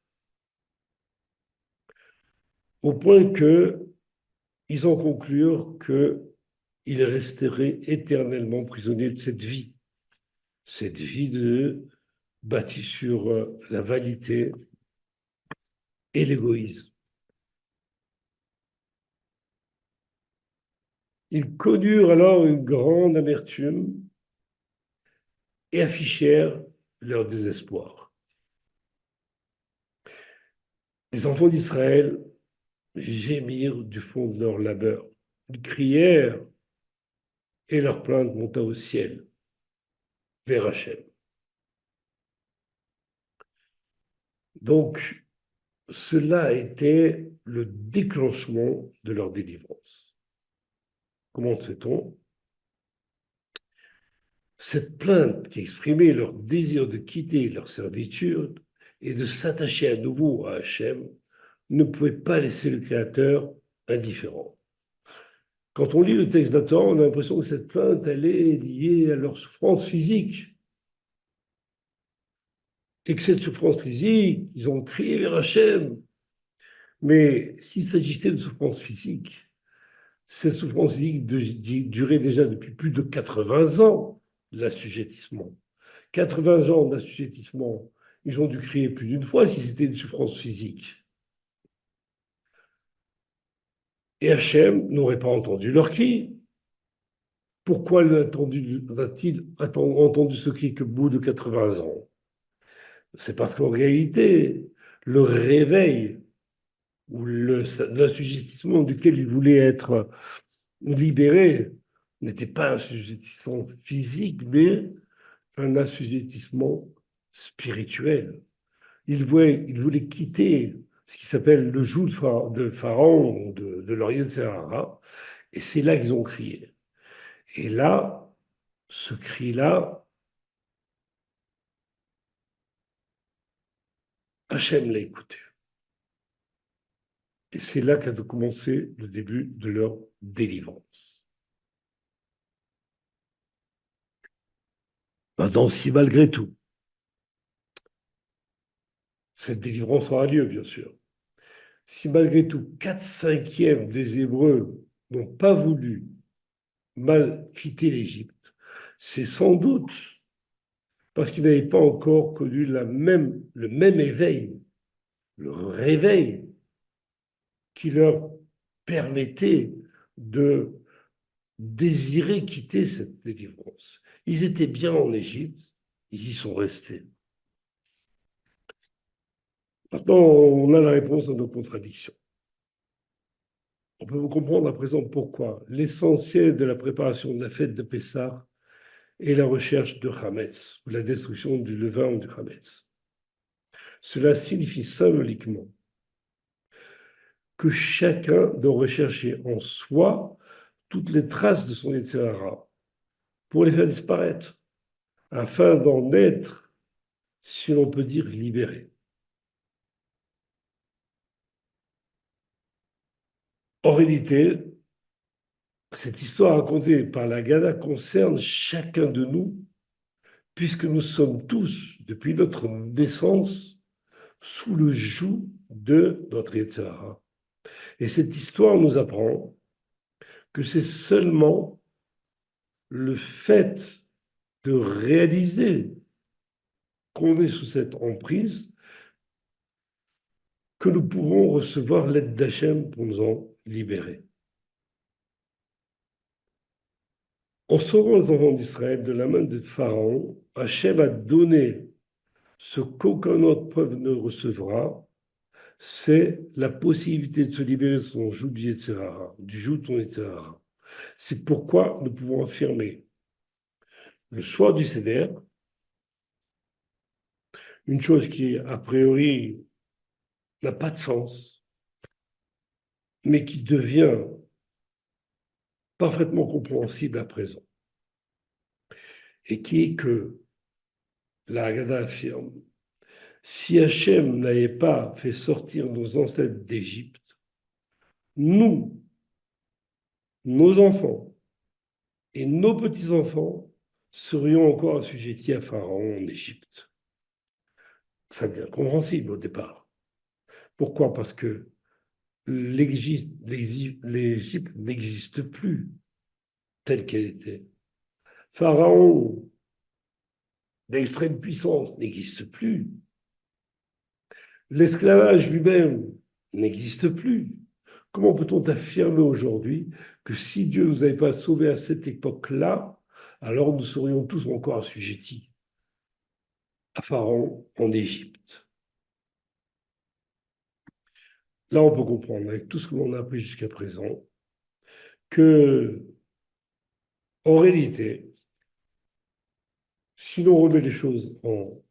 Au point qu'ils en conclurent qu'ils resteraient éternellement prisonniers de cette vie bâtie sur la vanité et l'égoïsme. Ils connurent alors une grande amertume et affichèrent leur désespoir. Les enfants d'Israël gémirent du fond de leur labeur. Ils crièrent et leur plainte monta au ciel, vers Hachem. Donc, cela a été le déclenchement de leur délivrance. Comment sait-on? Cette plainte qui exprimait leur désir de quitter leur servitude et de s'attacher à nouveau à Hachem ne pouvait pas laisser le Créateur indifférent. Quand on lit le texte d'un Torah, on a l'impression que cette plainte, elle est liée à leur souffrance physique. Et que cette souffrance physique, ils ont crié vers Hachem. Mais s'il s'agissait de souffrance physique, cette souffrance physique durait déjà depuis plus de 80 ans, l'assujettissement. 80 ans d'assujettissement, ils ont dû crier plus d'une fois si c'était une souffrance physique. Et Hachem n'aurait pas entendu leur cri. Pourquoi a-t-il entendu ce cri que bout de 80 ans? C'est parce qu'en réalité, le réveil ou l'assujettissement duquel il voulait être libéré n'était pas un assujettissement physique, mais un assujettissement spirituel. Il voulait quitter ce qui s'appelle le joug de Pharaon, de leur Sahara, et c'est là qu'ils ont crié. Et là, ce cri-là, Hachem l'a écouté. Et c'est là qu'a commencé le début de leur délivrance. Maintenant, si malgré tout, cette délivrance aura lieu, bien sûr, si malgré tout 4/5 des Hébreux n'ont pas voulu mal quitté l'Égypte, c'est sans doute parce qu'ils n'avaient pas encore connu le même éveil, le réveil qui leur permettait de désirer quitter cette délivrance. Ils étaient bien en Égypte, ils y sont restés. Maintenant, on a la réponse à nos contradictions. On peut vous comprendre à présent pourquoi l'essentiel de la préparation de la fête de Pessah est la recherche de Hametz, ou la destruction du levain ou du Hametz. Cela signifie symboliquement que chacun doit rechercher en soi toutes les traces de son Yetzer Hara pour les faire disparaître, afin d'en être, si l'on peut dire, libéré. En réalité, cette histoire racontée par la Gada concerne chacun de nous, puisque nous sommes tous, depuis notre naissance, sous le joug de notre Yetzer Hara. Et cette histoire nous apprend que c'est seulement le fait de réaliser qu'on est sous cette emprise que nous pouvons recevoir l'aide d'Hachem pour nous en libérer. En sauvant les enfants d'Israël de la main de Pharaon, Hachem a donné ce qu'aucun autre peuple ne recevra, c'est la possibilité de se libérer de son joug du Yetzer Hara, du joug de son Yetzer Hara. C'est pourquoi nous pouvons affirmer le soir du Seder, une chose qui, a priori, n'a pas de sens, mais qui devient parfaitement compréhensible à présent, et qui est que la Haggadah affirme, si Hachem n'avait pas fait sortir nos ancêtres d'Égypte, nous, nos enfants et nos petits-enfants serions encore assujettis à Pharaon en Égypte. Ça devient compréhensible au départ. Pourquoi? Parce que l'Égypte n'existe plus telle qu'elle était. Pharaon d'extrême puissance n'existe plus. L'esclavage lui-même n'existe plus. Comment peut-on affirmer aujourd'hui que si Dieu ne nous avait pas sauvés à cette époque-là, alors nous serions tous encore assujettis à Pharaon en Égypte? Là, on peut comprendre, avec tout ce que l'on a appris jusqu'à présent, que, en réalité, si l'on remet les choses en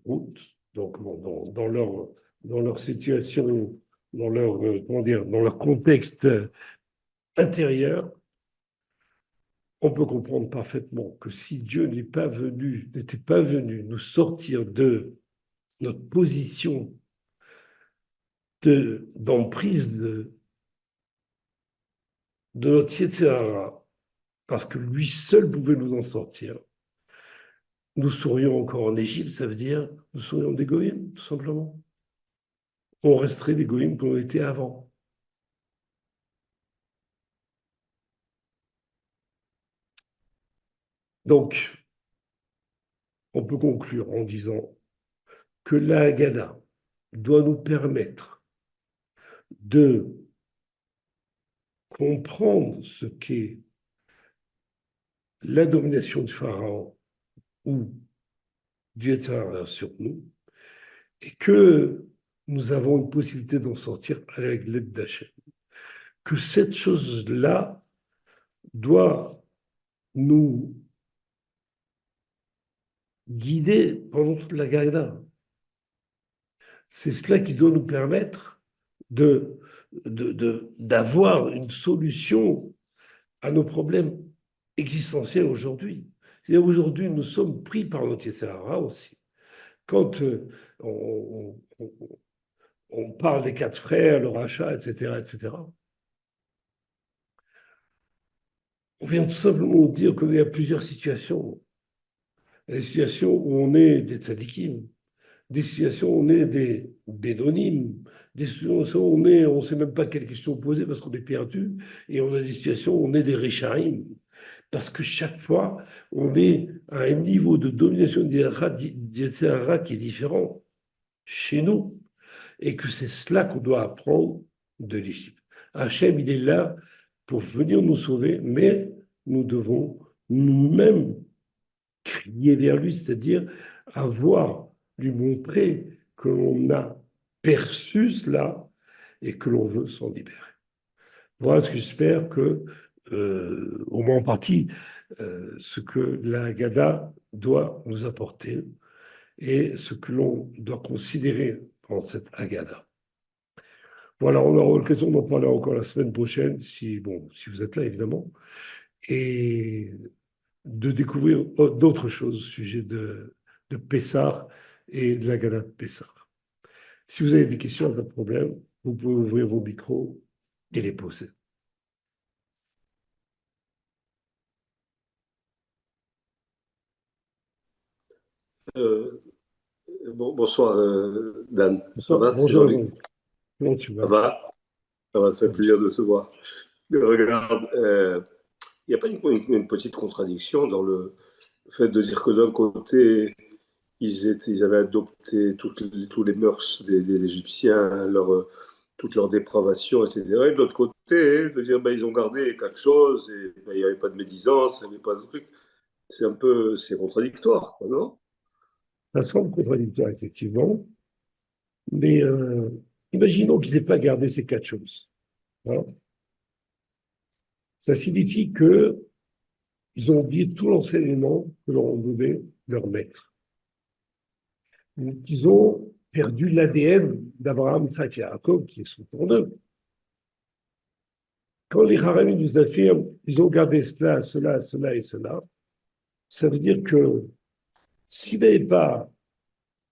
route, donc dans leur situation, dans leur, comment dire, dans leur contexte intérieur, on peut comprendre parfaitement que si Dieu n'était pas venu nous sortir de notre position d'emprise de notre Yetzer Hara, parce que lui seul pouvait nous en sortir, nous serions encore en Égypte, ça veut dire nous serions des goïms, tout simplement. On resterait des goïms qu'on était avant. Donc, on peut conclure en disant que la Haggadah doit nous permettre de comprendre ce qu'est la domination du Pharaon ou du Yetzer Hara sur nous, et que nous avons une possibilité d'en sortir avec l'aide d'Hachem. Que cette chose-là doit nous guider pendant toute la Haggadah. C'est cela qui doit nous permettre d'avoir une solution à nos problèmes existentiels aujourd'hui. Aujourd'hui, nous sommes pris par notre Yetzer Hara aussi. Quand on parle des quatre frères, le rachat, etc., on vient tout simplement dire qu'il y a plusieurs situations. Il y a des situations où on est des tzadikim, des situations où on est des bénonymes, des situations où on ne sait même pas quelle question poser parce qu'on est perdu, et on a des situations où on est des richaïm. parce que chaque fois, on est à un niveau de domination du Yetzer Hara qui est différent chez nous, et que c'est cela qu'on doit apprendre de l'Égypte. Hachem, il est là pour venir nous sauver, mais nous devons nous-mêmes crier vers lui, c'est-à-dire avoir, lui montrer que l'on a perçu cela et que l'on veut s'en libérer. Voilà ce que j'espère que, au moins en partie, ce que la Haggadah doit nous apporter et ce que l'on doit considérer dans cette Haggadah. Voilà, on aura l'occasion d'en parler encore la semaine prochaine, si, bon, si vous êtes là évidemment, et de découvrir d'autres choses au sujet de Pessah et de la Haggadah de Pessah. Si vous avez des questions, pas de problème, vous pouvez ouvrir vos micros et les poser. Euh, Bonsoir, Dan. Ça va, c'est Bonjour, Jean-Luc. comment tu Ça vas? va? Ça va, ça fait plaisir de te voir. Regarde, il n'y a pas une petite contradiction dans le fait de dire que d'un côté, ils avaient adopté tous les mœurs des Égyptiens, toute leur dépravation, etc. Et de l'autre côté, de dire ben, ils ont gardé quelque chose, et ben, il n'y avait pas de médisance, il n'y avait pas de truc. C'est contradictoire, quoi, non? Ça semble contradictoire, effectivement, mais imaginons qu'ils n'aient pas gardé ces quatre choses. Hein. Ça signifie qu'ils ont oublié tout l'enseignement que l'on devait leur mettre. Qu'ils ont perdu l'ADN d'Abraham, Isaac et Jacob, qui est son pour eux. Quand les Haramim nous affirment ils ont gardé cela, cela, cela et cela, ça veut dire que s'ils n'avaient pas,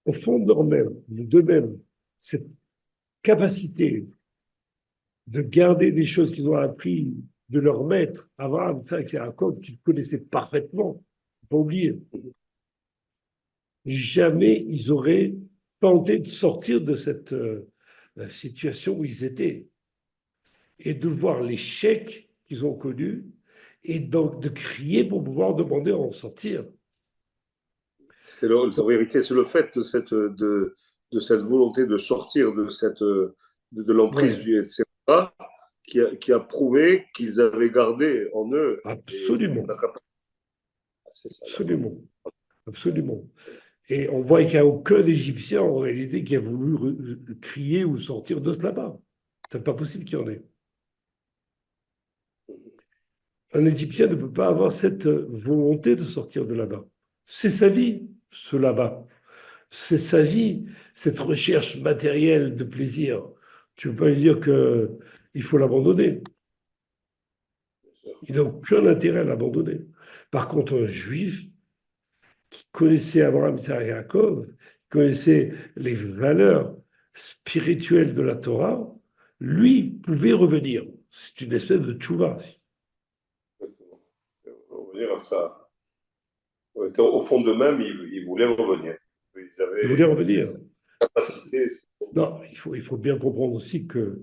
au fond d'eux-mêmes, cette capacité de garder des choses qu'ils ont appris de leur maître, Abraham, Isaac et Jacob, qu'ils connaissaient parfaitement, pas oublier, jamais ils auraient tenté de sortir de cette situation où ils étaient et de voir l'échec qu'ils ont connu et donc de crier pour pouvoir demander à en sortir. En vérité, c'est le fait de cette volonté de sortir de l'emprise Ouais, du etc., qui a prouvé qu'ils avaient gardé en eux absolument, la capacité. C'est ça, d'accord. absolument, absolument. Et on voit qu'il n'y a aucun Égyptien en réalité qui a voulu crier ou sortir de ce là-bas. C'est pas possible qu'il y en ait. Un Égyptien ne peut pas avoir cette volonté de sortir de là-bas. C'est sa vie, ce là-bas. C'est sa vie, cette recherche matérielle de plaisir. Tu ne peux pas lui dire qu'il faut l'abandonner. Il n'a aucun intérêt à l'abandonner. Par contre, un juif qui connaissait Abraham, Isaac et Jacob, qui connaissait les valeurs spirituelles de la Torah, lui pouvait revenir. C'est une espèce de tchouva. On va dire ça. Au fond d'eux-mêmes, ils voulaient revenir. Ils Il voulait avaient revenir. cette capacité. Non, il faut bien comprendre aussi que,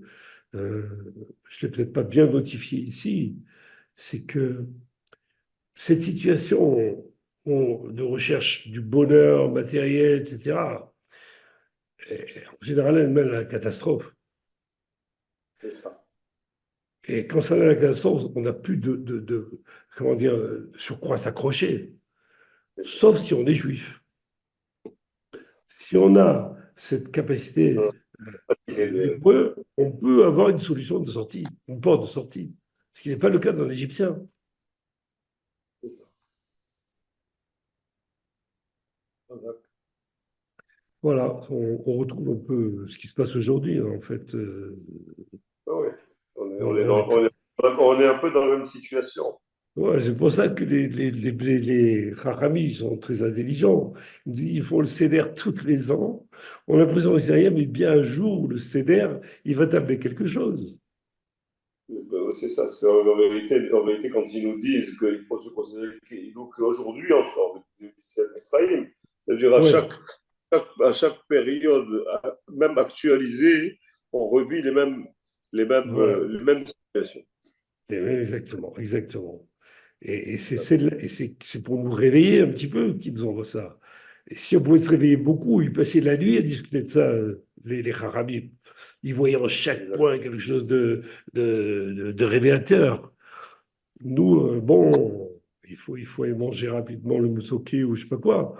je ne l'ai peut-être pas bien notifié ici, c'est que cette situation de recherche du bonheur matériel, etc., en général, elle mène à la catastrophe. C'est ça. Et quand ça mène à la catastrophe, on n'a plus comment dire, sur quoi s'accrocher, sauf si on est juif. Si on a cette capacité d'hébreu, on peut avoir une solution de sortie, une porte de sortie, ce qui n'est pas le cas d'un Égyptien. C'est ça. Voilà, on retrouve un peu ce qui se passe aujourd'hui, hein, en fait. Ah oui. On est On est un peu dans la même situation. Ouais, c'est pour ça que les Chachamim, ils sont très intelligents. Ils font le CEDER tous les ans. On a l'impression que c'est rien, mais bien un jour, le CEDER, il va t'amener quelque chose. C'est ça. En vérité, quand ils nous disent qu'il faut se considérer qu'aujourd'hui, on sort du Israël, c'est-à-dire Ouais, à chaque période, même actualisée, on revit voilà. les mêmes situations. Exactement, exactement. Et c'est pour nous réveiller un petit peu qu'ils nous envoient ça. Et si on pouvait se réveiller beaucoup, ils passaient la nuit à discuter de ça, les Harabim. Ils voyaient en chaque Exact. point quelque chose de révélateur. Nous, bon, il faut aller manger rapidement le moussoki ou je sais pas quoi.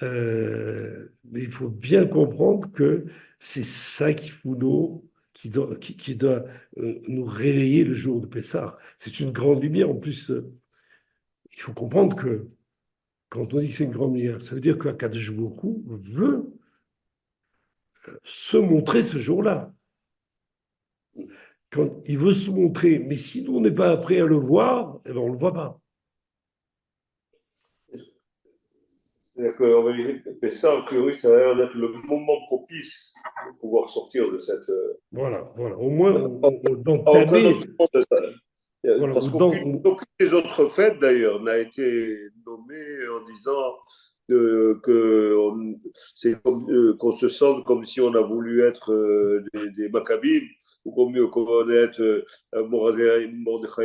Mais il faut bien comprendre que c'est ça qui doit nous réveiller le jour de Pessah. C'est une grande lumière. En plus, il faut comprendre que quand on dit que c'est une grande lumière, ça veut dire qu'Akadosh Baruch Hu veut se montrer ce jour-là. Quand il veut se montrer, mais si nous, on n'est pas prêt à le voir, eh ben, on ne le voit pas. C'est-à-dire qu'en vérité, ça, en théorie, ça a l'air d'être le moment propice pour pouvoir sortir de cette. Voilà, voilà. Au moins, À aucun autre d'entamer, moment de ça. voilà, Parce qu'aucune des autres fêtes, d'ailleurs, n'a été nommée en disant c'est comme, qu'on se sente comme si on a voulu être des Maccabim, ou qu'on est être Mordechai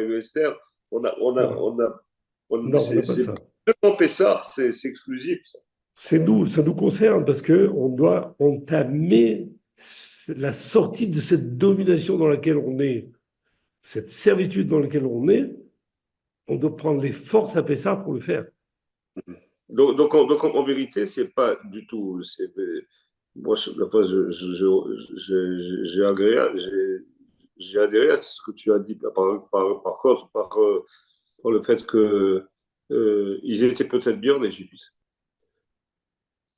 et Esther. On a, on a, voilà. on a, Non, on n'a pas c'est ça. seulement Pessah, c'est exclusif, ça. Ça nous concerne parce qu'on doit entamer la sortie de cette domination dans laquelle on est, cette servitude dans laquelle on est. On doit prendre les forces à Pessah pour le faire. En vérité, c'est pas du tout. Moi, enfin, j'ai adhéré à ce que tu as dit. Par contre, par le fait que ils étaient peut-être bien en Égypte.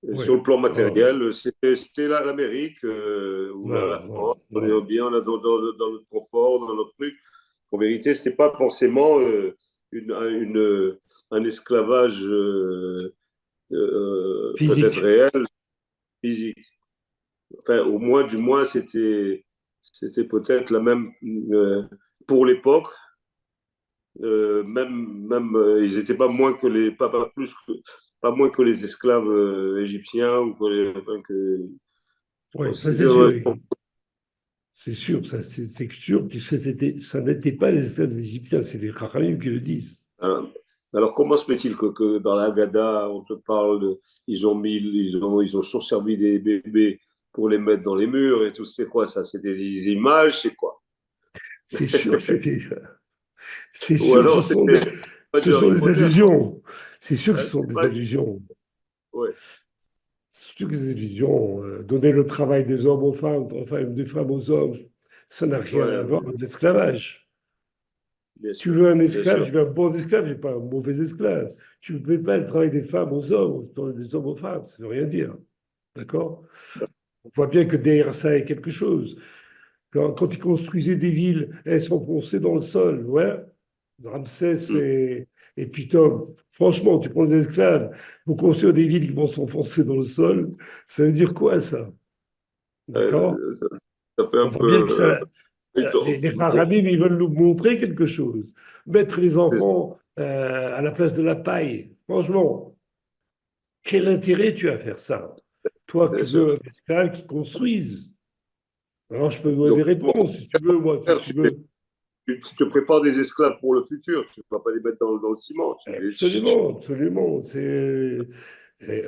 Oui. Sur le plan Voilà, matériel, c'était l'Amérique ou la voilà, France. On voilà. est bien là, dans notre confort, dans notre truc. En vérité, c'était pas forcément un esclavage peut-être Physique. réel, physique. Enfin, au moins, du moins, c'était peut-être la même pour l'époque. Ils n'étaient pas moins que pas moins que les esclaves égyptiens ou Oui, ça c'est sûr. considérés. C'est sûr, ça, c'est sûr que ça n'était pas les esclaves égyptiens, c'est les Chachamim qui le disent. Alors, comment se fait-il que dans la Haggadah, on te parle ils ont surservi des bébés pour les mettre dans les murs et tout, c'est quoi ça? C'est des images, c'est quoi? C'est sûr que c'était. C'est Ou sûr que alors c'était pas ce du sont Harry des Potter, quoi. allusions. C'est sûr que Hein, ce sont c'est des pas allusions. ouais, C'est sûr que des allusions. Donner le travail des hommes aux femmes, enfin des femmes aux hommes, ça n'a rien à ouais, voir avec l'esclavage. Tu veux un bien esclave, sûr. tu veux un bon esclave, je pas un mauvais esclave. Tu ne fais pas le travail des femmes aux hommes, des hommes aux femmes, ça ne veut rien dire. D'accord? On voit bien que derrière ça, il y a quelque chose. Quand ils construisaient des villes, elles s'enfonçaient dans le sol. Ouais, Ramsès Mm. et Python. Franchement, tu prends des esclaves pour construire des villes qui vont s'enfoncer dans le sol. Ça veut dire quoi, ça? D'accord? Ça fait On un voit bien que peu. ça, les Pharaonimes, ils veulent nous montrer quelque chose. Mettre les enfants à la place de la paille. Franchement, quel intérêt tu as à faire ça? Toi Bien qui sûr. veux un esclave qui construise. Alors, je peux donner Donc, des réponses, si tu veux, moi, si tu veux. tu te prépares des esclaves pour le futur. Tu ne vas pas les mettre dans le ciment. Absolument, absolument.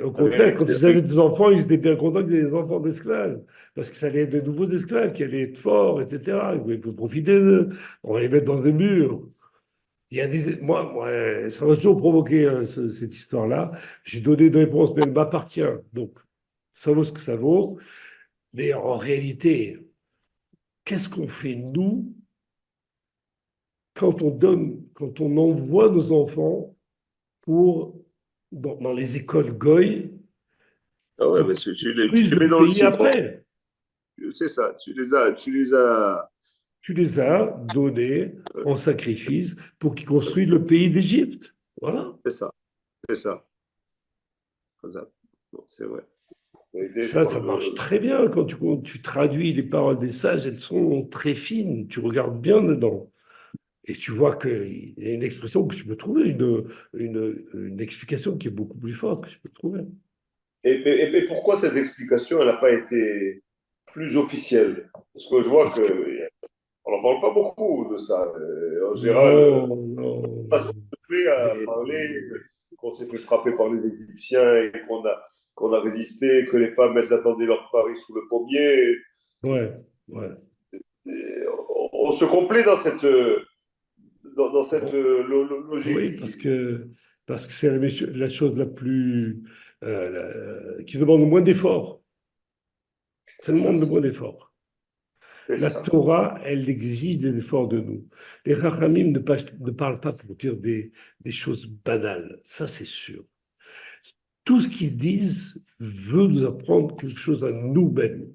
Au contraire, avec, quand ils avaient des enfants, ils étaient bien contents qu'ils aient des enfants d'esclaves, parce que ça allait être de nouveaux esclaves qui allaient être forts, etc. Ils pouvaient profiter d'eux. On va les mettre dans des murs. Moi, ça m'a toujours provoqué cette histoire-là. J'ai donné une réponse, mais elle m'appartient. Donc, ça vaut ce que ça vaut. Mais en réalité, qu'est-ce qu'on fait, nous, quand on envoie nos enfants dans les écoles Goy ah ouais, qui mais tu construisent les le mets dans le pays ciment. après. C'est ça. Tu les as. Tu les as donnés en sacrifice pour qu'ils construisent le pays d'Égypte. Voilà. C'est ça. C'est ça. C'est ça. Non, c'est vrai. En vérité, je Ça pense marche que. très bien quand tu traduis les paroles des sages, elles sont très fines. Tu regardes bien dedans. Et tu vois qu'il y a une expression que tu peux trouver, une explication qui est beaucoup plus forte que tu peux trouver. Et pourquoi cette explication, elle n'a pas été plus officielle? Parce que je vois Parce que que on n'en parle pas beaucoup de ça. En général, non, non, non. complet à parler qu'on s'est fait frapper par les Égyptiens et qu'on a résisté, que les femmes, elles attendaient leur mari sous le pommier. Ouais, ouais. Et on se complaît dans cette Bon, logique. oui, parce que c'est la chose la plus qui demande le moins d'efforts. Ça C'est ça. demande le moins d'efforts. C'est La ça. Torah, elle exige des efforts de nous. Les Chachamim ne parlent pas pour dire des choses banales, ça c'est sûr. Tout ce qu'ils disent veut nous apprendre quelque chose à nous-mêmes.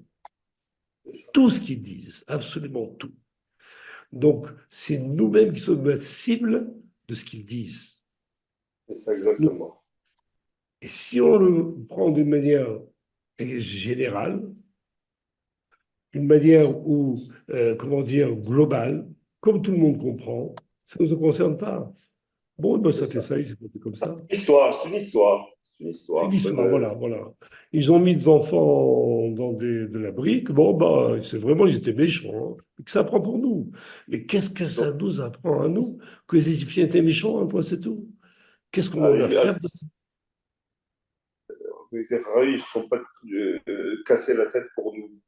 Tout ce qu'ils disent, absolument tout. Donc, c'est nous-mêmes qui sommes la cible de ce qu'ils disent. C'est ça, exactement. Et si on le prend d'une manière générale, une manière où, comment dire, globale, comme tout le monde comprend, ça ne nous concerne pas. Bon, ben, C'est ça fait ça. ça, il s'est passé comme ça. Histoire, c'est une histoire. C'est une C'est une histoire. histoire, voilà, voilà. Ils ont mis des enfants dans de la brique. Bon, bah, c'est vraiment, ils étaient méchants. Hein. Que ça apprend pour nous. Mais qu'est-ce que ça nous apprend à nous? Que les Égyptiens étaient méchants, un point, c'est tout. Qu'est-ce qu'on en a à faire de ça? Les Ferrari, ils ne se sont pas cassés la tête pour nous Non,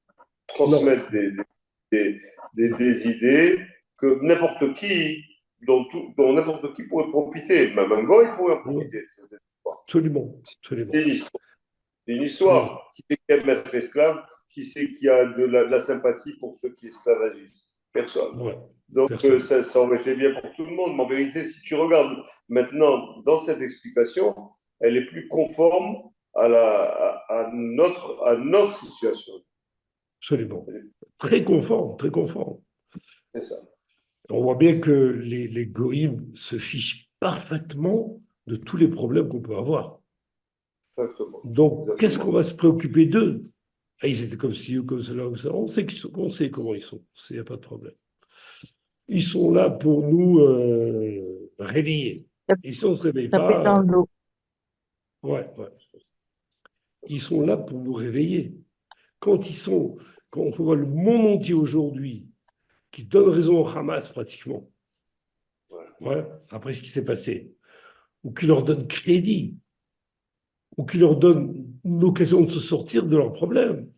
transmettre des idées que n'importe qui, dont n'importe qui pourrait profiter. Même un goy pourrait en non, profiter de cette histoire. absolument, absolument, C'est une histoire. C'est une absolument. histoire. Qui sait qui aime être esclave? Qui sait qui a de la sympathie pour ceux qui esclavagisent? Personne. Ouais, Donc, personne. ça aurait été bien pour tout le monde. Mais en vérité, si tu regardes maintenant dans cette explication, elle est plus conforme à notre situation. Absolument. Très conforme, très conforme. C'est ça. On voit bien que les goïms se fichent parfaitement de tous les problèmes qu'on peut avoir. Exactement. Donc, qu'est-ce qu'on Exactement. va se préoccuper d'eux? Ah, ils étaient comme ci ou comme cela, comme ça. On sait comment ils sont. Il n'y a pas de problème. Ils sont là pour nous réveiller. Et si on ne se réveille Taper pas, dans le dos. ouais, ouais. Ils sont là pour nous réveiller. Quand on voit le monde entier aujourd'hui qui donne raison au Hamas pratiquement, ouais, après ce qui s'est passé, ou qui leur donne crédit, ou qui leur donne une occasion de se sortir de leurs problèmes.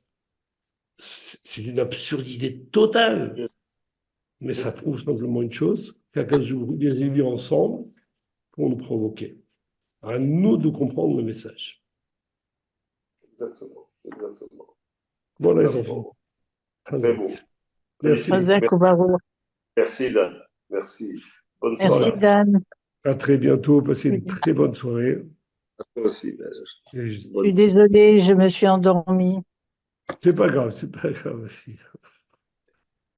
C'est une absurdité totale. Mais ça prouve simplement une chose, qu'Akash les a mis ensemble pour nous provoquer. À nous de comprendre le message. Exactement. Exactement. Voilà les enfants. Exactement. Très Hazak. beau. Merci. Magnifique. Hazak Ubarour. Merci, Dan. Merci. Bonne Merci, soirée. Dan. À très bientôt. Passez Je une très bonne soirée. Toi aussi. Et suis désolée, je me suis endormie. c'est pas grave, c'est pas grave aussi.